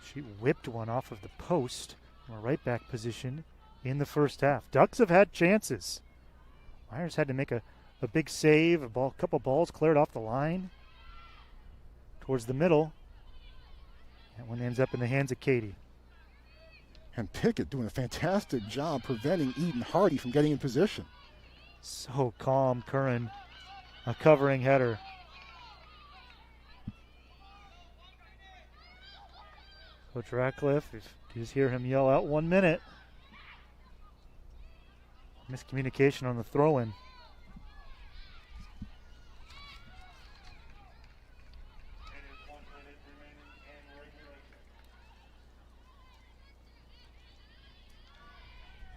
She whipped one off of the post from a right back position in the first half. Ducks have had chances. Myers had to make a big save. A couple balls cleared off the line towards the middle. That one ends up in the hands of Katie. And Pickett doing a fantastic job preventing Eden Hardy from getting in position. So calm, Curran. A covering header. Coach Ratcliffe, if you just hear him yell out 1 minute. Miscommunication on the throw-in.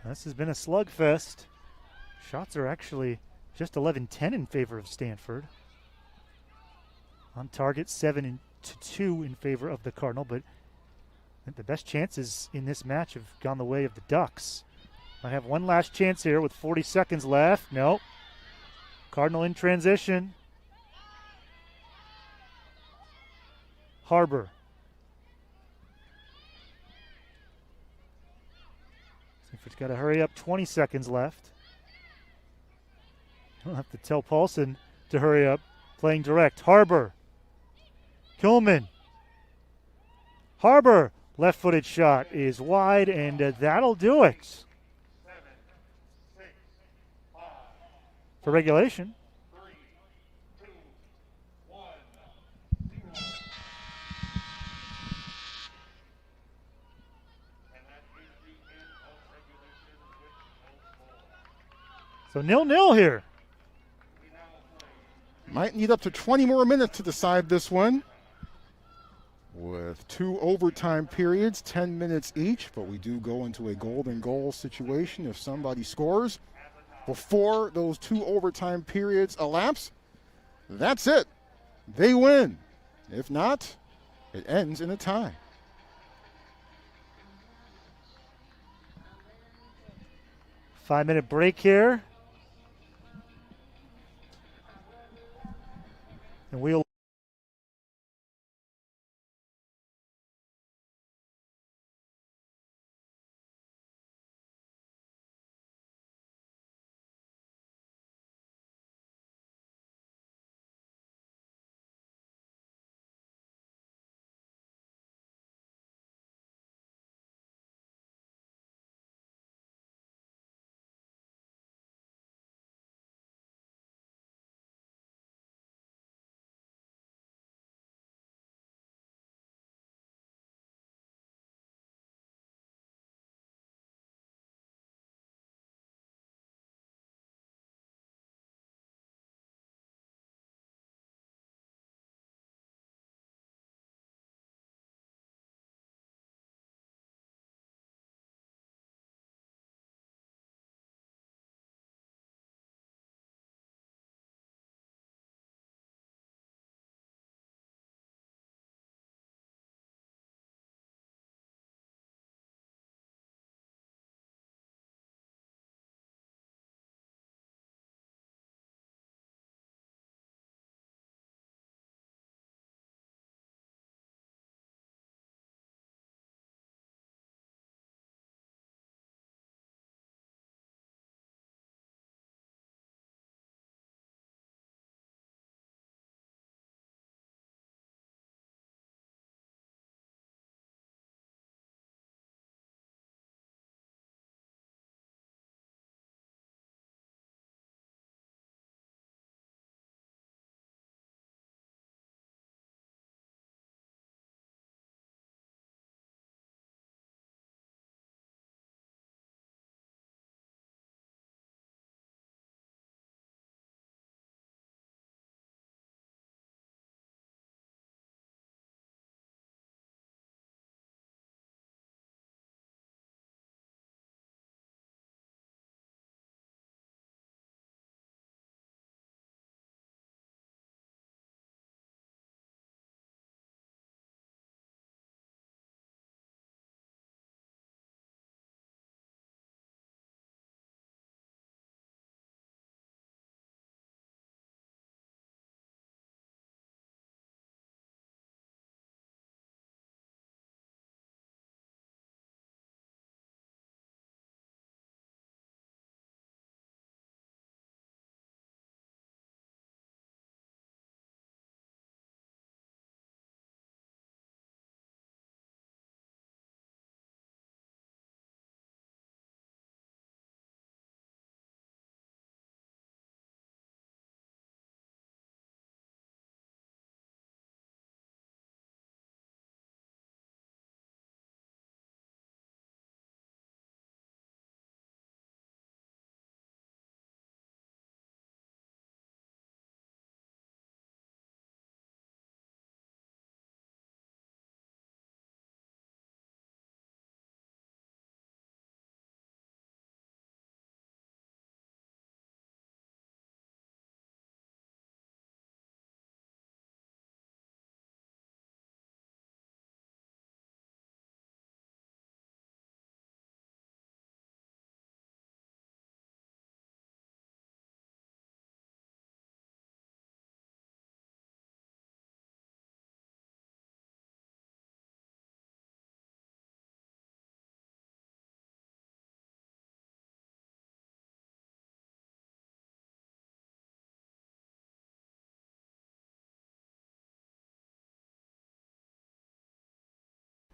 This has been a slugfest. Shots are actually just 11-10 in favor of Stanford. On target, 7-2 in favor of the Cardinal, but the best chances in this match have gone the way of the Ducks. Might have one last chance here with 40 seconds left. Nope. Cardinal in transition. Harbor. Stanford's got to hurry up. 20 seconds left. I'll have to tell Paulson to hurry up. Playing direct. Harbor. Kilman. Harbor. Left-footed shot is wide, and that'll do it. For regulation. So 0-0 here. Might need up to 20 more minutes to decide this one, with 2 overtime periods, 10 minutes each, but we do go into a golden goal situation if somebody scores before those 2 overtime periods elapse. That's it. They win. If not, it ends in a tie. Five-minute break here. And we'll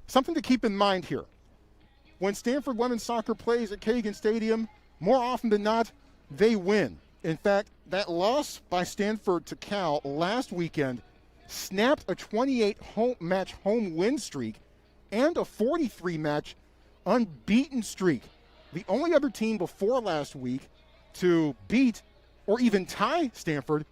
Something to keep in mind here. When Stanford women's soccer plays at Kagan Stadium, more often than not, they win. In fact, that loss by Stanford to Cal last weekend snapped a 28-match home win streak and a 43-match unbeaten streak. The only other team before last week to beat or even tie Stanford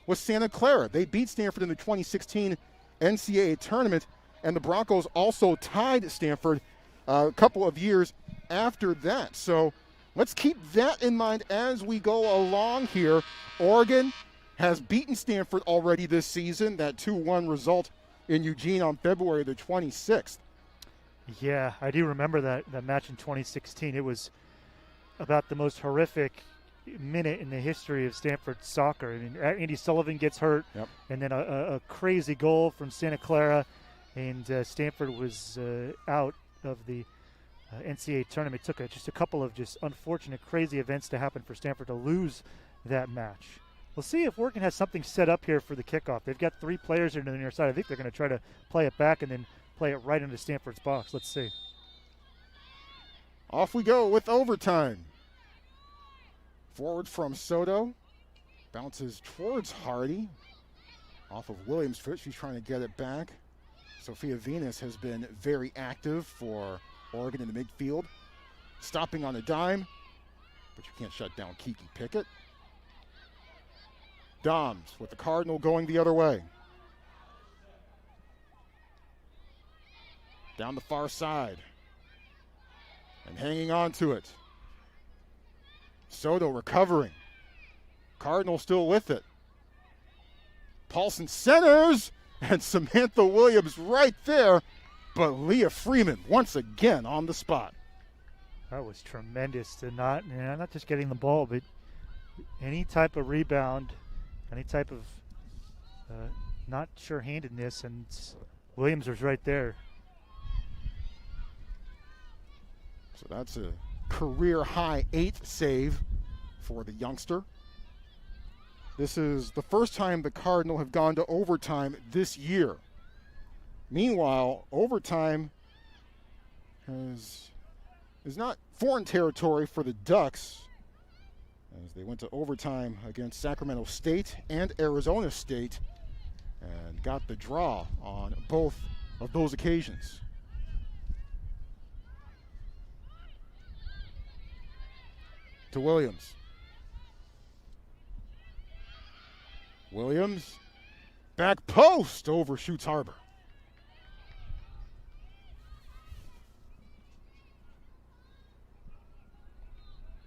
was Santa Clara. They beat Stanford in the 2016 NCAA tournament, and the Broncos also tied Stanford a couple of years after that. So let's keep that in mind as we go along here. Oregon has beaten Stanford already this season, that 2-1 result in Eugene on February the 26th. Yeah, I do remember that match in 2016. It was about the most horrific minute in the history of Stanford soccer. I mean, Andy Sullivan gets hurt, and then a crazy goal from Santa Clara, and Stanford was out of the NCAA tournament. It took just a couple of just unfortunate, crazy events to happen for Stanford to lose that match. We'll see if Oregon has something set up here for the kickoff. They've got 3 players in the near side. I think they're going to try to play it back and then play it right into Stanford's box. Let's see. Off we go with overtime. Forward from Soto. Bounces towards Hardy. Off of Williams' foot. She's trying to get it back. Sophia Venus has been very active for Oregon in the midfield. Stopping on a dime. But you can't shut down Kiki Pickett. Doms with the Cardinal going the other way. Down the far side. And hanging on to it. Soto recovering. Cardinal still with it. Paulson centers, and Samantha Williams right there. But Leah Freeman once again on the spot. That was tremendous to not just getting the ball, but any type of rebound, any type of not sure-handedness, and Williams was right there. So that's a career-high 8th save for the youngster. This is the first time the Cardinal have gone to overtime this year. Meanwhile, overtime is not foreign territory for the Ducks, as they went to overtime against Sacramento State and Arizona State and got the draw on both of those occasions. To Williams. Williams, back post, overshoots Harbor.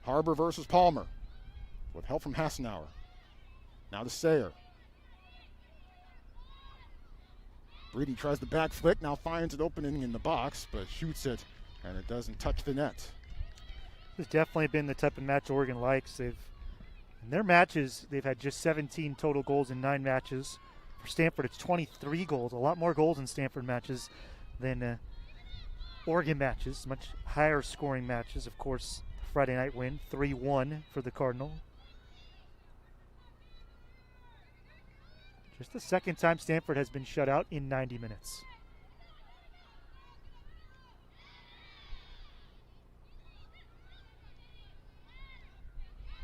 Harbor versus Palmer, with help from Hassenauer. Now to Sayer. Breedy tries the back flick, now finds an opening in the box, but shoots it, and it doesn't touch the net. This has definitely been the type of match Oregon likes. In their matches, they've had just 17 total goals in 9 matches. For Stanford, it's 23 goals, a lot more goals in Stanford matches than Oregon matches, much higher scoring matches. Of course, Friday night win, 3-1 for the Cardinal. Just the second time Stanford has been shut out in 90 minutes.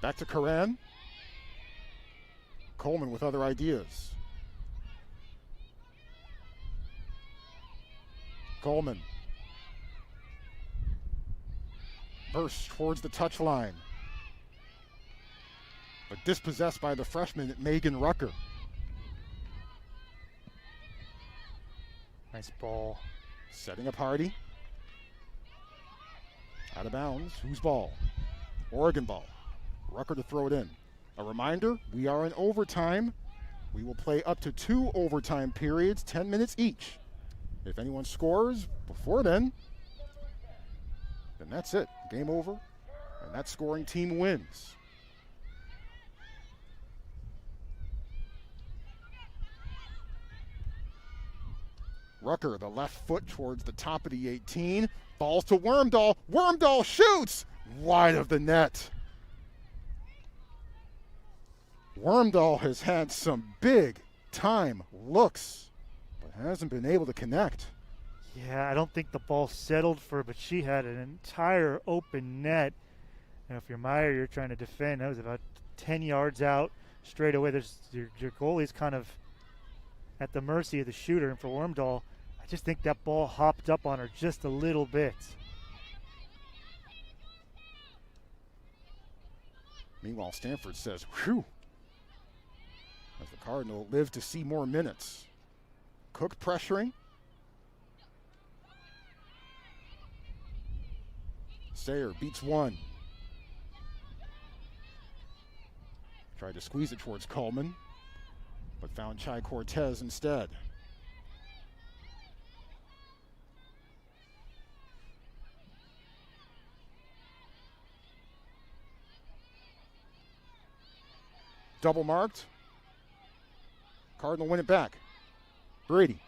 Back to Coran. Coleman with other ideas. Coleman. Bursts towards the touchline. But dispossessed by the freshman Megan Rucker. Nice ball. Setting up Hardy. Out of bounds. Whose ball? Oregon ball. Rucker to throw it in. A reminder, we are in overtime. We will play up to 2 overtime periods, 10 minutes each. If anyone scores before then that's it. Game over, and that scoring team wins. Rucker, the left foot towards the top of the 18. Balls to Wormdahl. Wormdahl shoots! Wide of the net. Wormdahl has had some big-time looks, but hasn't been able to connect. Yeah, I don't think the ball settled for her, but she had an entire open net. And if you're Meyer, you're trying to defend. That was about 10 yards out straight away. Your goalie's kind of at the mercy of the shooter. And for Wormdahl, I just think that ball hopped up on her just a little bit. Meanwhile, Stanford says, whew, as the Cardinal live to see more minutes. Cook pressuring. Sayer beats one. Tried to squeeze it towards Coleman, but found Chai Cortez instead. Double marked. Cardinal win it back. Brady.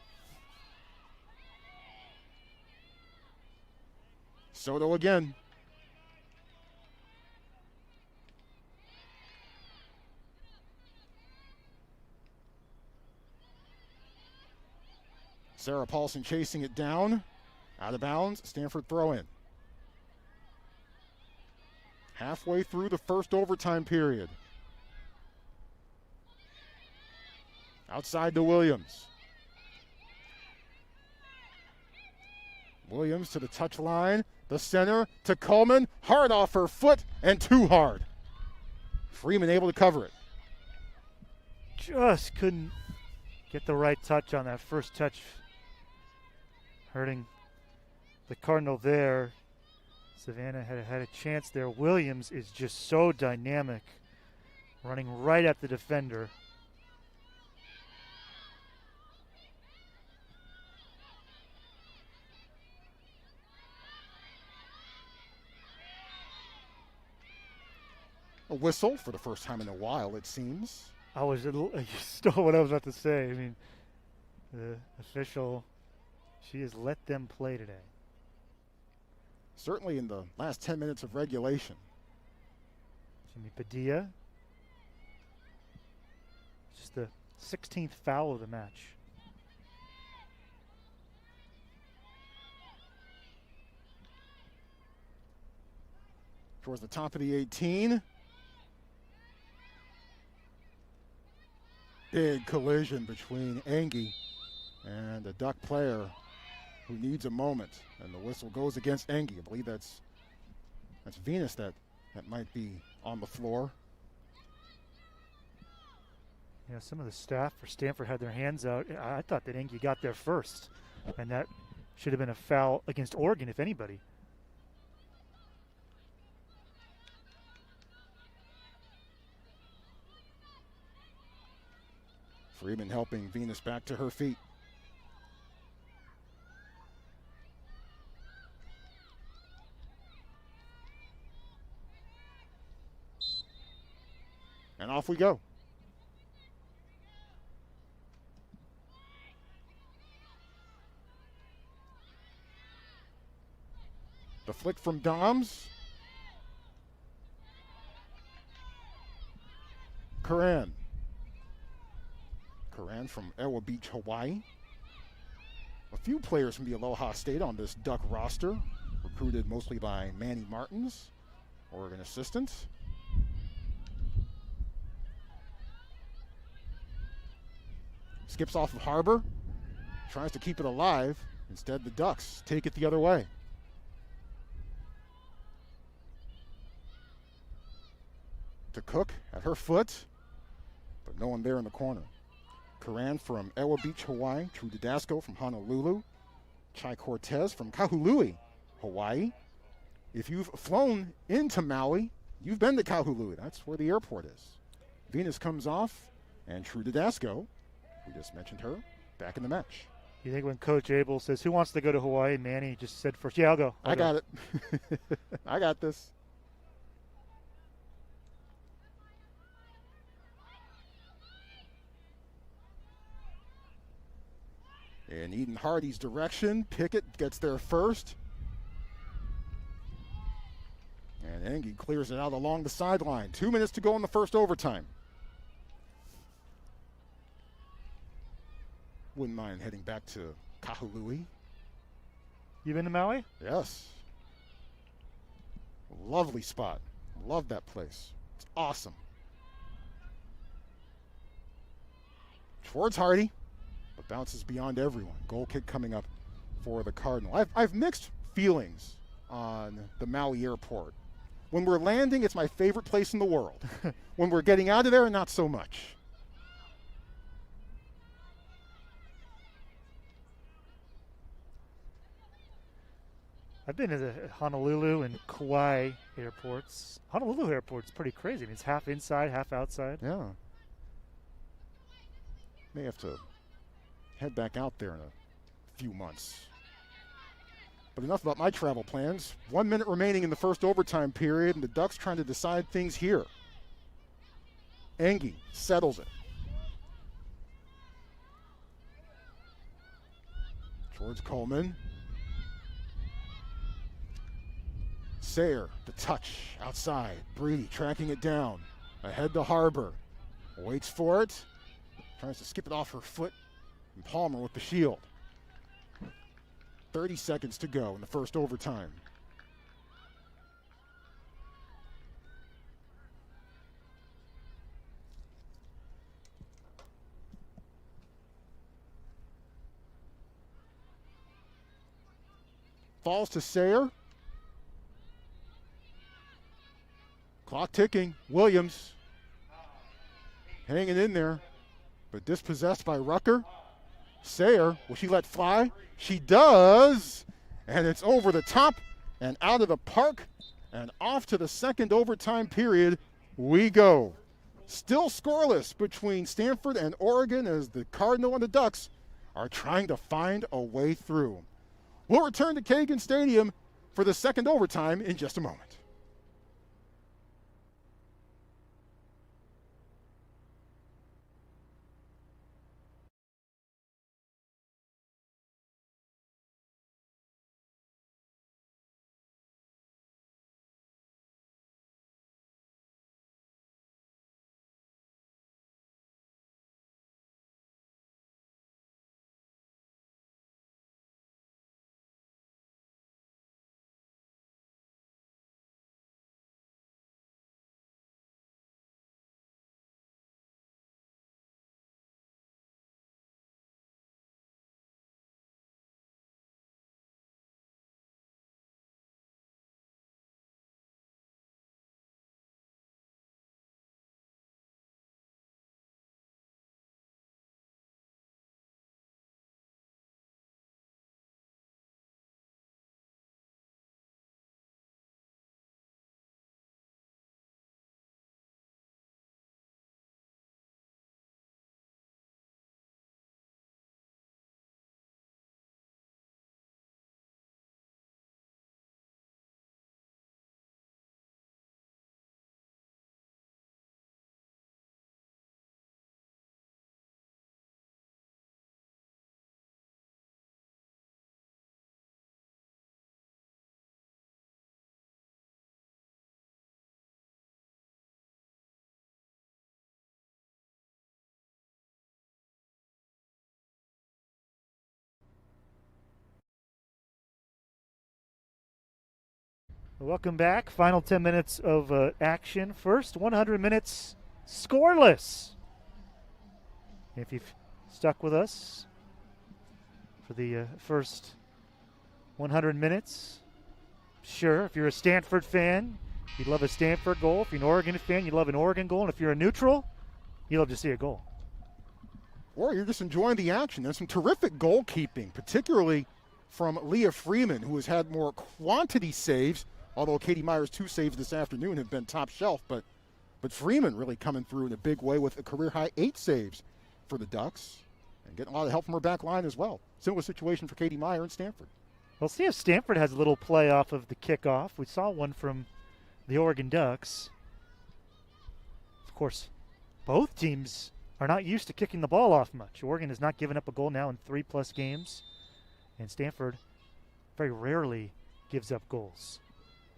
Soto again. Sarah Paulson chasing it down. Out of bounds. Stanford throw in. Halfway through the first overtime period. Outside to Williams. Williams to the touch line. The center to Coleman. Hard off her foot and too hard. Freeman able to cover it. Just couldn't get the right touch on that first touch. Hurting the Cardinal there. Savannah had a chance there. Williams is just so dynamic. Running right at the defender. A whistle for the first time in a while, it seems. You stole what I was about to say. I mean, the official, she has let them play today. Certainly in the last 10 minutes of regulation. Jimmy Padilla. Just the 16th foul of the match. Towards the top of the 18. Big collision between Engie and a Duck player who needs a moment. And the whistle goes against Engie. I believe that's Venus that might be on the floor. Yeah, some of the staff for Stanford had their hands out. I thought that Engie got there first. And that should have been a foul against Oregon, if anybody. Freeman helping Venus back to her feet. And off we go. The flick from Doms. Curran from Ewa Beach, Hawaii. A few players from the Aloha State on this Duck roster, recruited mostly by Manny Martins, Oregon assistant. Skips off of Harbor, tries to keep it alive. Instead, the Ducks take it the other way. To Cook at her foot, but no one there in the corner. Curran from Ewa Beach, Hawaii. True Didasco from Honolulu. Chai Cortez from Kahului, Hawaii. If you've flown into Maui, you've been to Kahului. That's where the airport is. Venus comes off, and True Didasco, we just mentioned her, back in the match. You think when Coach Abel says, who wants to go to Hawaii, Manny just said first, yeah, I'll go. I got it. I got this. In Eden Hardy's direction, Pickett gets there first. And Engie clears it out along the sideline. 2 minutes to go in the first overtime. Wouldn't mind heading back to Kahului. You been to Maui? Yes. Lovely spot. Love that place. It's awesome. Towards Hardy. But bounces beyond everyone. Goal kick coming up for the Cardinal. I've mixed feelings on the Maui airport. When we're landing, it's my favorite place in the world. When we're getting out of there, not so much. I've been to the Honolulu and Kauai airports. Honolulu airport's pretty crazy. I mean, it's half inside, half outside. Yeah. May have to head back out there in a few months. But enough about my travel plans. 1 minute remaining in the first overtime period, and the Ducks trying to decide things here. Engie settles it. Towards Coleman. Sayre, the touch, outside. Breedy tracking it down. Ahead to Harbor. Waits for it. Tries to skip it off her foot. And Palmer with the shield. 30 seconds to go in the first overtime. Falls to Sayre. Clock ticking. Williams hanging in there, but dispossessed by Rucker. Sayre, will she let fly? She does, and it's over the top and out of the park and off to the second overtime period we go. Still scoreless between Stanford and Oregon as the Cardinal and the Ducks are trying to find a way through. We'll return to Kagan Stadium for the second overtime in just a moment. Welcome back. Final 10 minutes of action. First 100 minutes scoreless. If you've stuck with us for the first 100 minutes, sure, if you're a Stanford fan, you'd love a Stanford goal. If you're an Oregon fan, you'd love an Oregon goal. And if you're a neutral, you'd love to see a goal. Or you're just enjoying the action. There's some terrific goalkeeping, particularly from Leah Freeman, who has had more quantity saves, although Katie Meyer's 2 saves this afternoon have been top shelf. But Freeman really coming through in a big way with a career-high 8 saves for the Ducks and getting a lot of help from her back line as well. Similar situation for Katie Meyer and Stanford. We'll see if Stanford has a little play off of the kickoff. We saw one from the Oregon Ducks. Of course, both teams are not used to kicking the ball off much. Oregon has not given up a goal now in 3+ games, and Stanford very rarely gives up goals.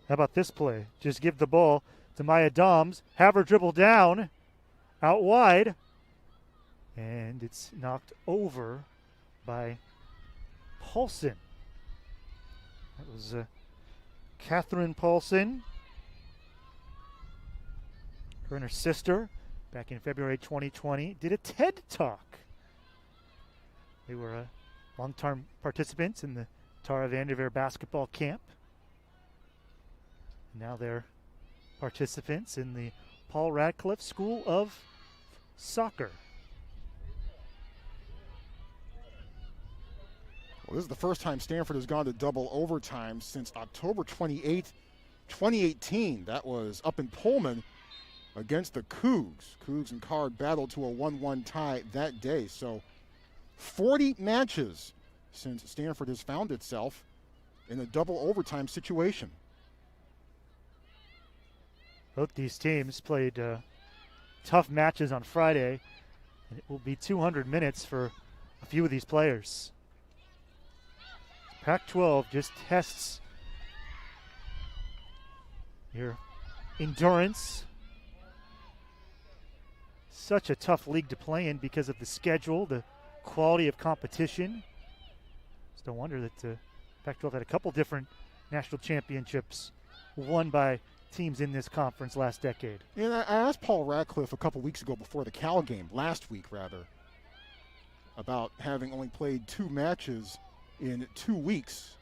How about this play? Just give the ball to Maya Doms, have her dribble down, out wide, and it's knocked over by Paulson. That was Catherine Paulson. Her and her sister, back in February 2020, did a TED Talk. They were long-term participants in the Tara Vanderveer basketball camp. Now they're participants in the Paul Radcliffe School of Soccer. Well, this is the first time Stanford has gone to double overtime since October 28th, 2018. That was up in Pullman against the Cougs. Cougs and Card battled to a 1-1 tie that day. So 40 matches since Stanford has found itself in a double overtime situation. Both these teams played tough matches on Friday, and it will be 200 minutes for a few of these players. Pac-12 just tests your endurance. Such a tough league to play in because of the schedule, the quality of competition. It's no wonder that Pac-12 had a couple different national championships won by teams in this conference last decade. And I asked Paul Radcliffe a couple weeks ago before the Cal game, last week rather, about having only played 2 matches in 2 weeks.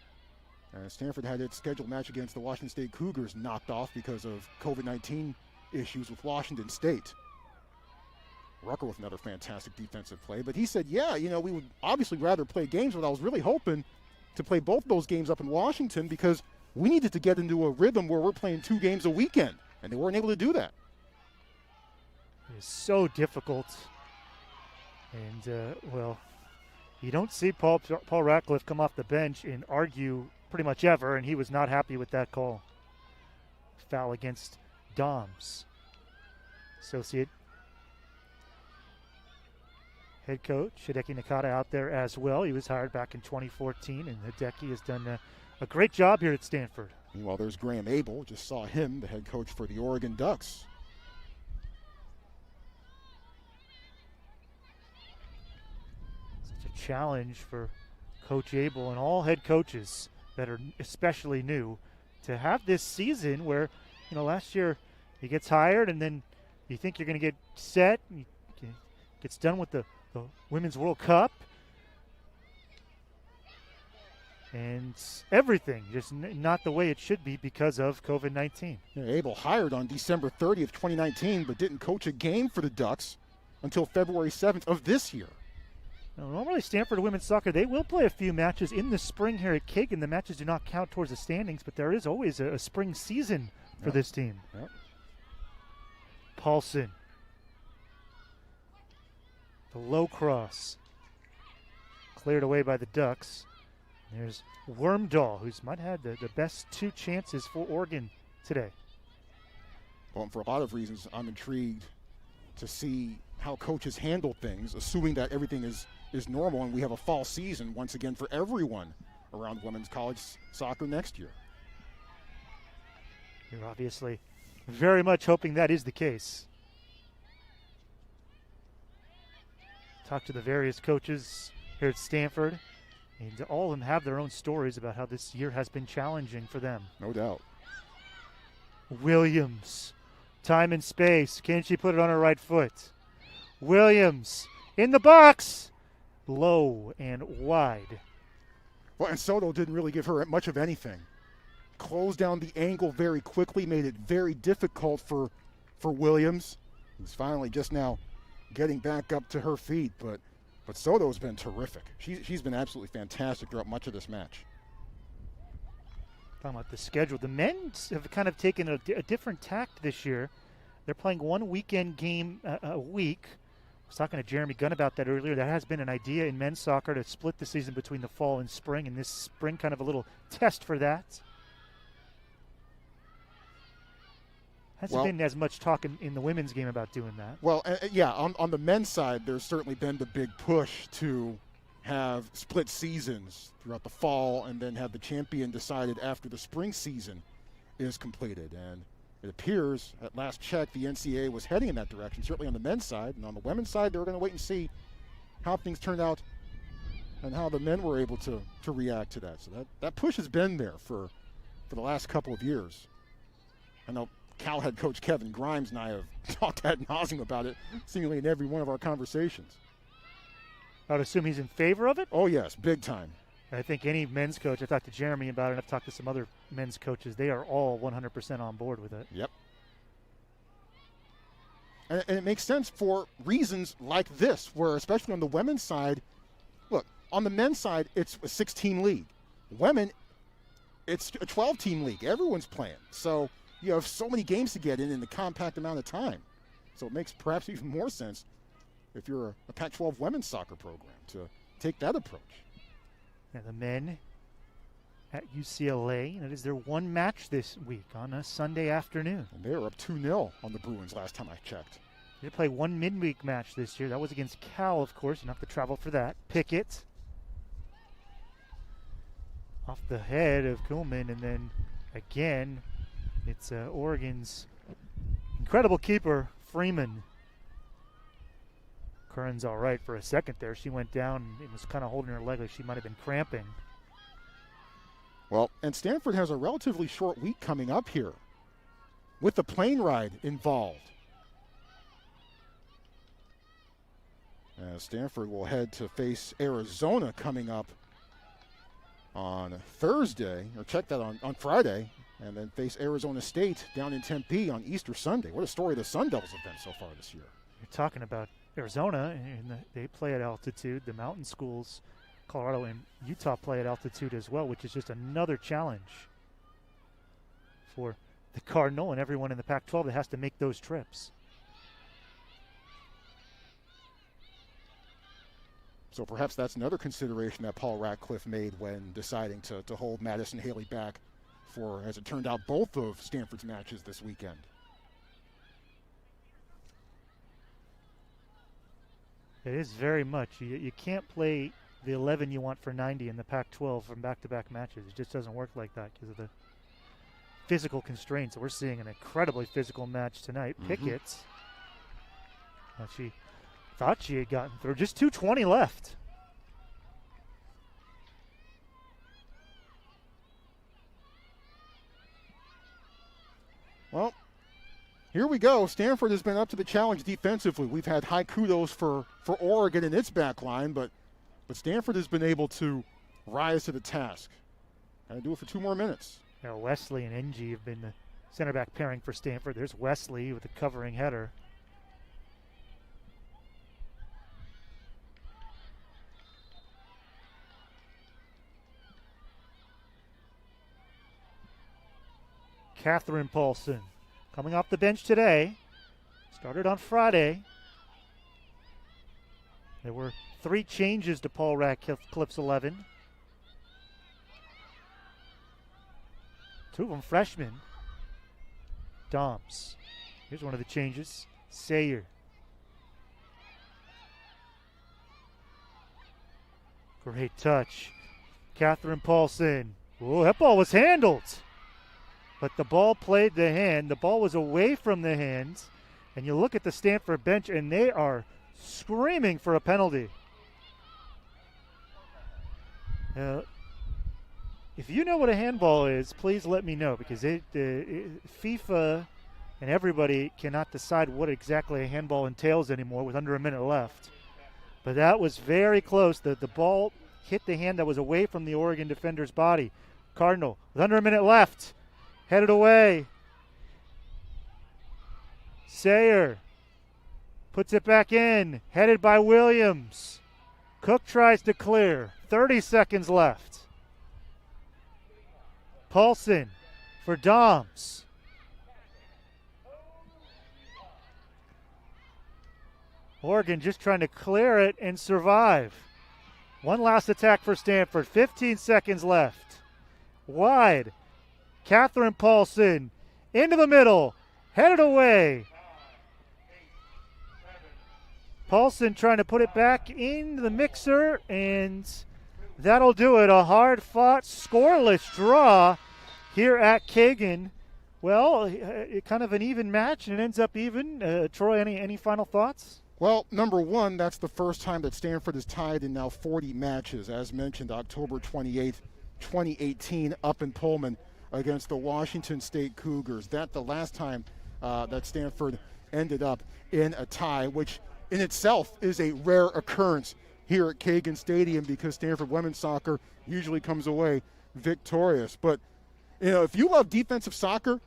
Stanford had its scheduled match against the Washington State Cougars knocked off because of COVID-19 issues with Washington State. Rucker with another fantastic defensive play. But he said, yeah, we would obviously rather play games, but I was really hoping to play both those games up in Washington because we needed to get into a rhythm where we're playing 2 games a weekend, and they weren't able to do that. It is so difficult. And, you don't see Paul Radcliffe come off the bench and argue pretty much ever, and he was not happy with that call. Foul against Doms. Associate head coach Hideki Nakata out there as well. He was hired back in 2014, and Hideki has done a great job here at Stanford. Meanwhile, there's Graham Abel. Just saw him, the head coach for the Oregon Ducks. Such a challenge for Coach Abel and all head coaches that are especially new to have this season where, last year he gets hired and then you think you're going to get set. He gets done with the Women's World Cup. And everything just not the way it should be because of COVID-19. Yeah, Abel hired on December 30th, 2019, but didn't coach a game for the Ducks until February 7th of this year. Now, normally Stanford women's soccer, they will play a few matches in the spring here at Kagan. The matches do not count towards the standings, but there is always a spring season for this team. Yep. Paulson. The low cross. Cleared away by the Ducks. There's Wormdahl, who's might have had the best 2 chances for Oregon today. Well, and for a lot of reasons, I'm intrigued to see how coaches handle things, assuming that everything is normal and we have a fall season once again for everyone around women's college soccer next year. You're obviously very much hoping that is the case. Talk to the various coaches here at Stanford, and all of them have their own stories about how this year has been challenging for them. No doubt. Williams, time and space. Can she put it on her right foot? Williams in the box, low and wide. Well, and Soto didn't really give her much of anything. Closed down the angle very quickly, made it very difficult for Williams, who's finally just now getting back up to her feet. But Soto's been terrific. She's been absolutely fantastic throughout much of this match. Talking about the schedule, the men have kind of taken a different tact this year. They're playing 1 weekend game a week. I was talking to Jeremy Gunn about that earlier. That has been an idea in men's soccer to split the season between the fall and spring, and this spring kind of a little test for that. Hasn't been as much talk in the women's game about doing that. Well, yeah, on the men's side, there's certainly been the big push to have split seasons throughout the fall and then have the champion decided after the spring season is completed. And it appears, at last check, the NCAA was heading in that direction, certainly on the men's side. And on the women's side, they were going to wait and see how things turned out and how the men were able to react to that. So that push has been there for the last couple of years. I know Cal head coach Kevin Grimes and I have talked ad nauseum about it seemingly in every one of our conversations. I would assume he's in favor of it? Oh, yes, big time. I think any men's coach, I've talked to Jeremy about it, and I've talked to some other men's coaches, they are all 100% on board with it. Yep. And it makes sense for reasons like this, where especially on the women's side, look, on the men's side, it's a 16 league. Women, it's a 12-team league. Everyone's playing. So you have so many games to get in the compact amount of time. So it makes perhaps even more sense if you're a Pac-12 women's soccer program to take that approach. And the men at UCLA, and it is their one match this week on a Sunday afternoon. And they were up 2-0 on the Bruins last time I checked. They play one midweek match this year. That was against Cal, of course. You don't have to travel for that. Pickett off the head of Kuhlman, and then again, it's Oregon's incredible keeper, Freeman. Curran's all right for a second there. She went down and was kind of holding her leg like she might have been cramping. Well, and Stanford has a relatively short week coming up here with the plane ride involved. Stanford will head to face Arizona coming up on Thursday, or check that on Friday, and then face Arizona State down in Tempe on Easter Sunday. What a story the Sun Devils have been so far this year. You're talking about Arizona, and they play at altitude. The mountain schools, Colorado and Utah, play at altitude as well, which is just another challenge for the Cardinal and everyone in the Pac-12 that has to make those trips. So perhaps that's another consideration that Paul Ratcliffe made when deciding to hold Madison Haley back for, as it turned out, both of Stanford's matches this weekend. It is very much. You can't play the 11 you want for 90 in the Pac-12 from back-to-back matches. It just doesn't work like that because of the physical constraints. We're seeing an incredibly physical match tonight. Pickett, she thought she had gotten through. Just 2:20 left. Well, here we go. Stanford has been up to the challenge defensively. We've had high kudos for Oregon in its back line, but Stanford has been able to rise to the task. Got to do it for 2 more minutes. Now Wesley and NG have been the center back pairing for Stanford. There's Wesley with the covering header. Catherine Paulson coming off the bench today. Started on Friday. There were 3 changes to Paul Ratcliffe's 11. 2 of them freshmen. Doms. Here's one of the changes. Sayer. Great touch. Catherine Paulson. Oh, that ball was handled. But the ball played the hand. The ball was away from the hands. And you look at the Stanford bench, and they are screaming for a penalty. If you know what a handball is, please let me know, because FIFA and everybody cannot decide what exactly a handball entails anymore with under a minute left. But that was very close. The ball hit the hand that was away from the Oregon defender's body. Cardinal, with under a minute left. Headed away. Sayer puts it back in. Headed by Williams. Cook tries to clear. 30 seconds left. Paulson for Doms. Oregon just trying to clear it and survive. One last attack for Stanford. 15 seconds left. Wide. Catherine Paulson into the middle, headed away. Paulson trying to put it back in the mixer, and that'll do it. A hard-fought, scoreless draw here at Kagan. Well, kind of an even match, and it ends up even. Troy, any final thoughts? Well, number one, that's the first time that Stanford is tied in now 40 matches. As mentioned, October 28th, 2018, up in Pullman against the Washington State Cougars. That the last time that Stanford ended up in a tie, which in itself is a rare occurrence here at Kagan Stadium, because Stanford women's soccer usually comes away victorious. But, you know, if you love defensive soccer,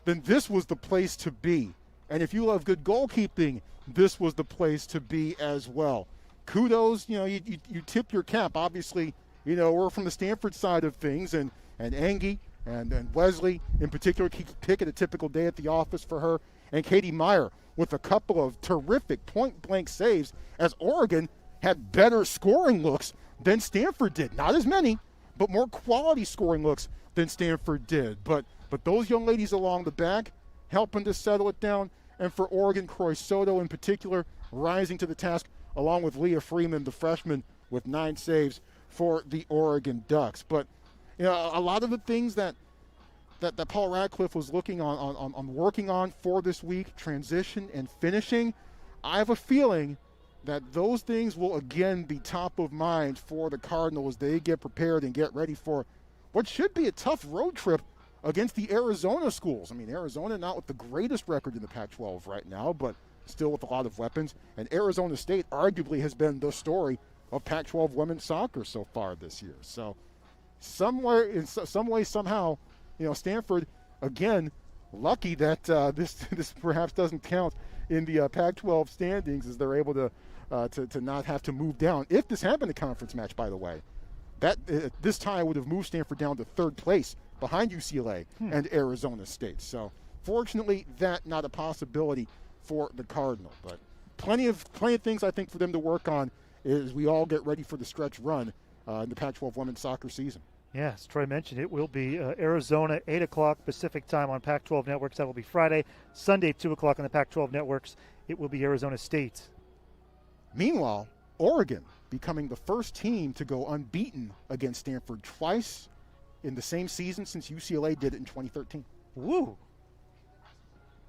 then this was the place to be. And if you love good goalkeeping, this was the place to be as well. Kudos, you tip your cap. Obviously, we're from the Stanford side of things, and Angie and Wesley in particular pick it a typical day at the office for her, and Katie Meyer with a couple of terrific point-blank saves as Oregon had better scoring looks than Stanford did. Not as many, but more quality scoring looks than Stanford did. But those young ladies along the back helping to settle it down, and for Oregon, Croy Soto in particular rising to the task along with Leah Freeman, the freshman, with 9 saves for the Oregon Ducks. But a lot of the things that Paul Radcliffe was looking on working on for this week, transition and finishing, I have a feeling that those things will again be top of mind for the Cardinals as they get prepared and get ready for what should be a tough road trip against the Arizona schools. I mean, Arizona not with the greatest record in the Pac-12 right now, but still with a lot of weapons. And Arizona State arguably has been the story of Pac-12 women's soccer so far this year. So somewhere, in some way, somehow, Stanford, again, lucky that this perhaps doesn't count in the Pac-12 standings as they're able to not have to move down. If this had been a conference match, by the way, that this tie would have moved Stanford down to 3rd place behind UCLA and Arizona State. So fortunately, that not a possibility for the Cardinal. But plenty of things I think for them to work on as we all get ready for the stretch run in the Pac-12 women's soccer season. Yes, Troy mentioned it will be Arizona, 8 o'clock Pacific time on Pac-12 networks. That will be Friday. Sunday, 2 o'clock on the Pac-12 networks. It will be Arizona State. Meanwhile, Oregon becoming the first team to go unbeaten against Stanford twice in the same season since UCLA did it in 2013. Woo!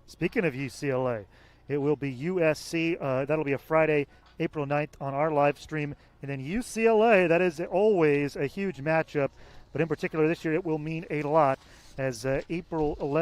Speaking of UCLA, it will be USC. That'll be a Friday, April 9th on our live stream. And then UCLA, that is always a huge matchup. But in particular this year, it will mean a lot as April 11th.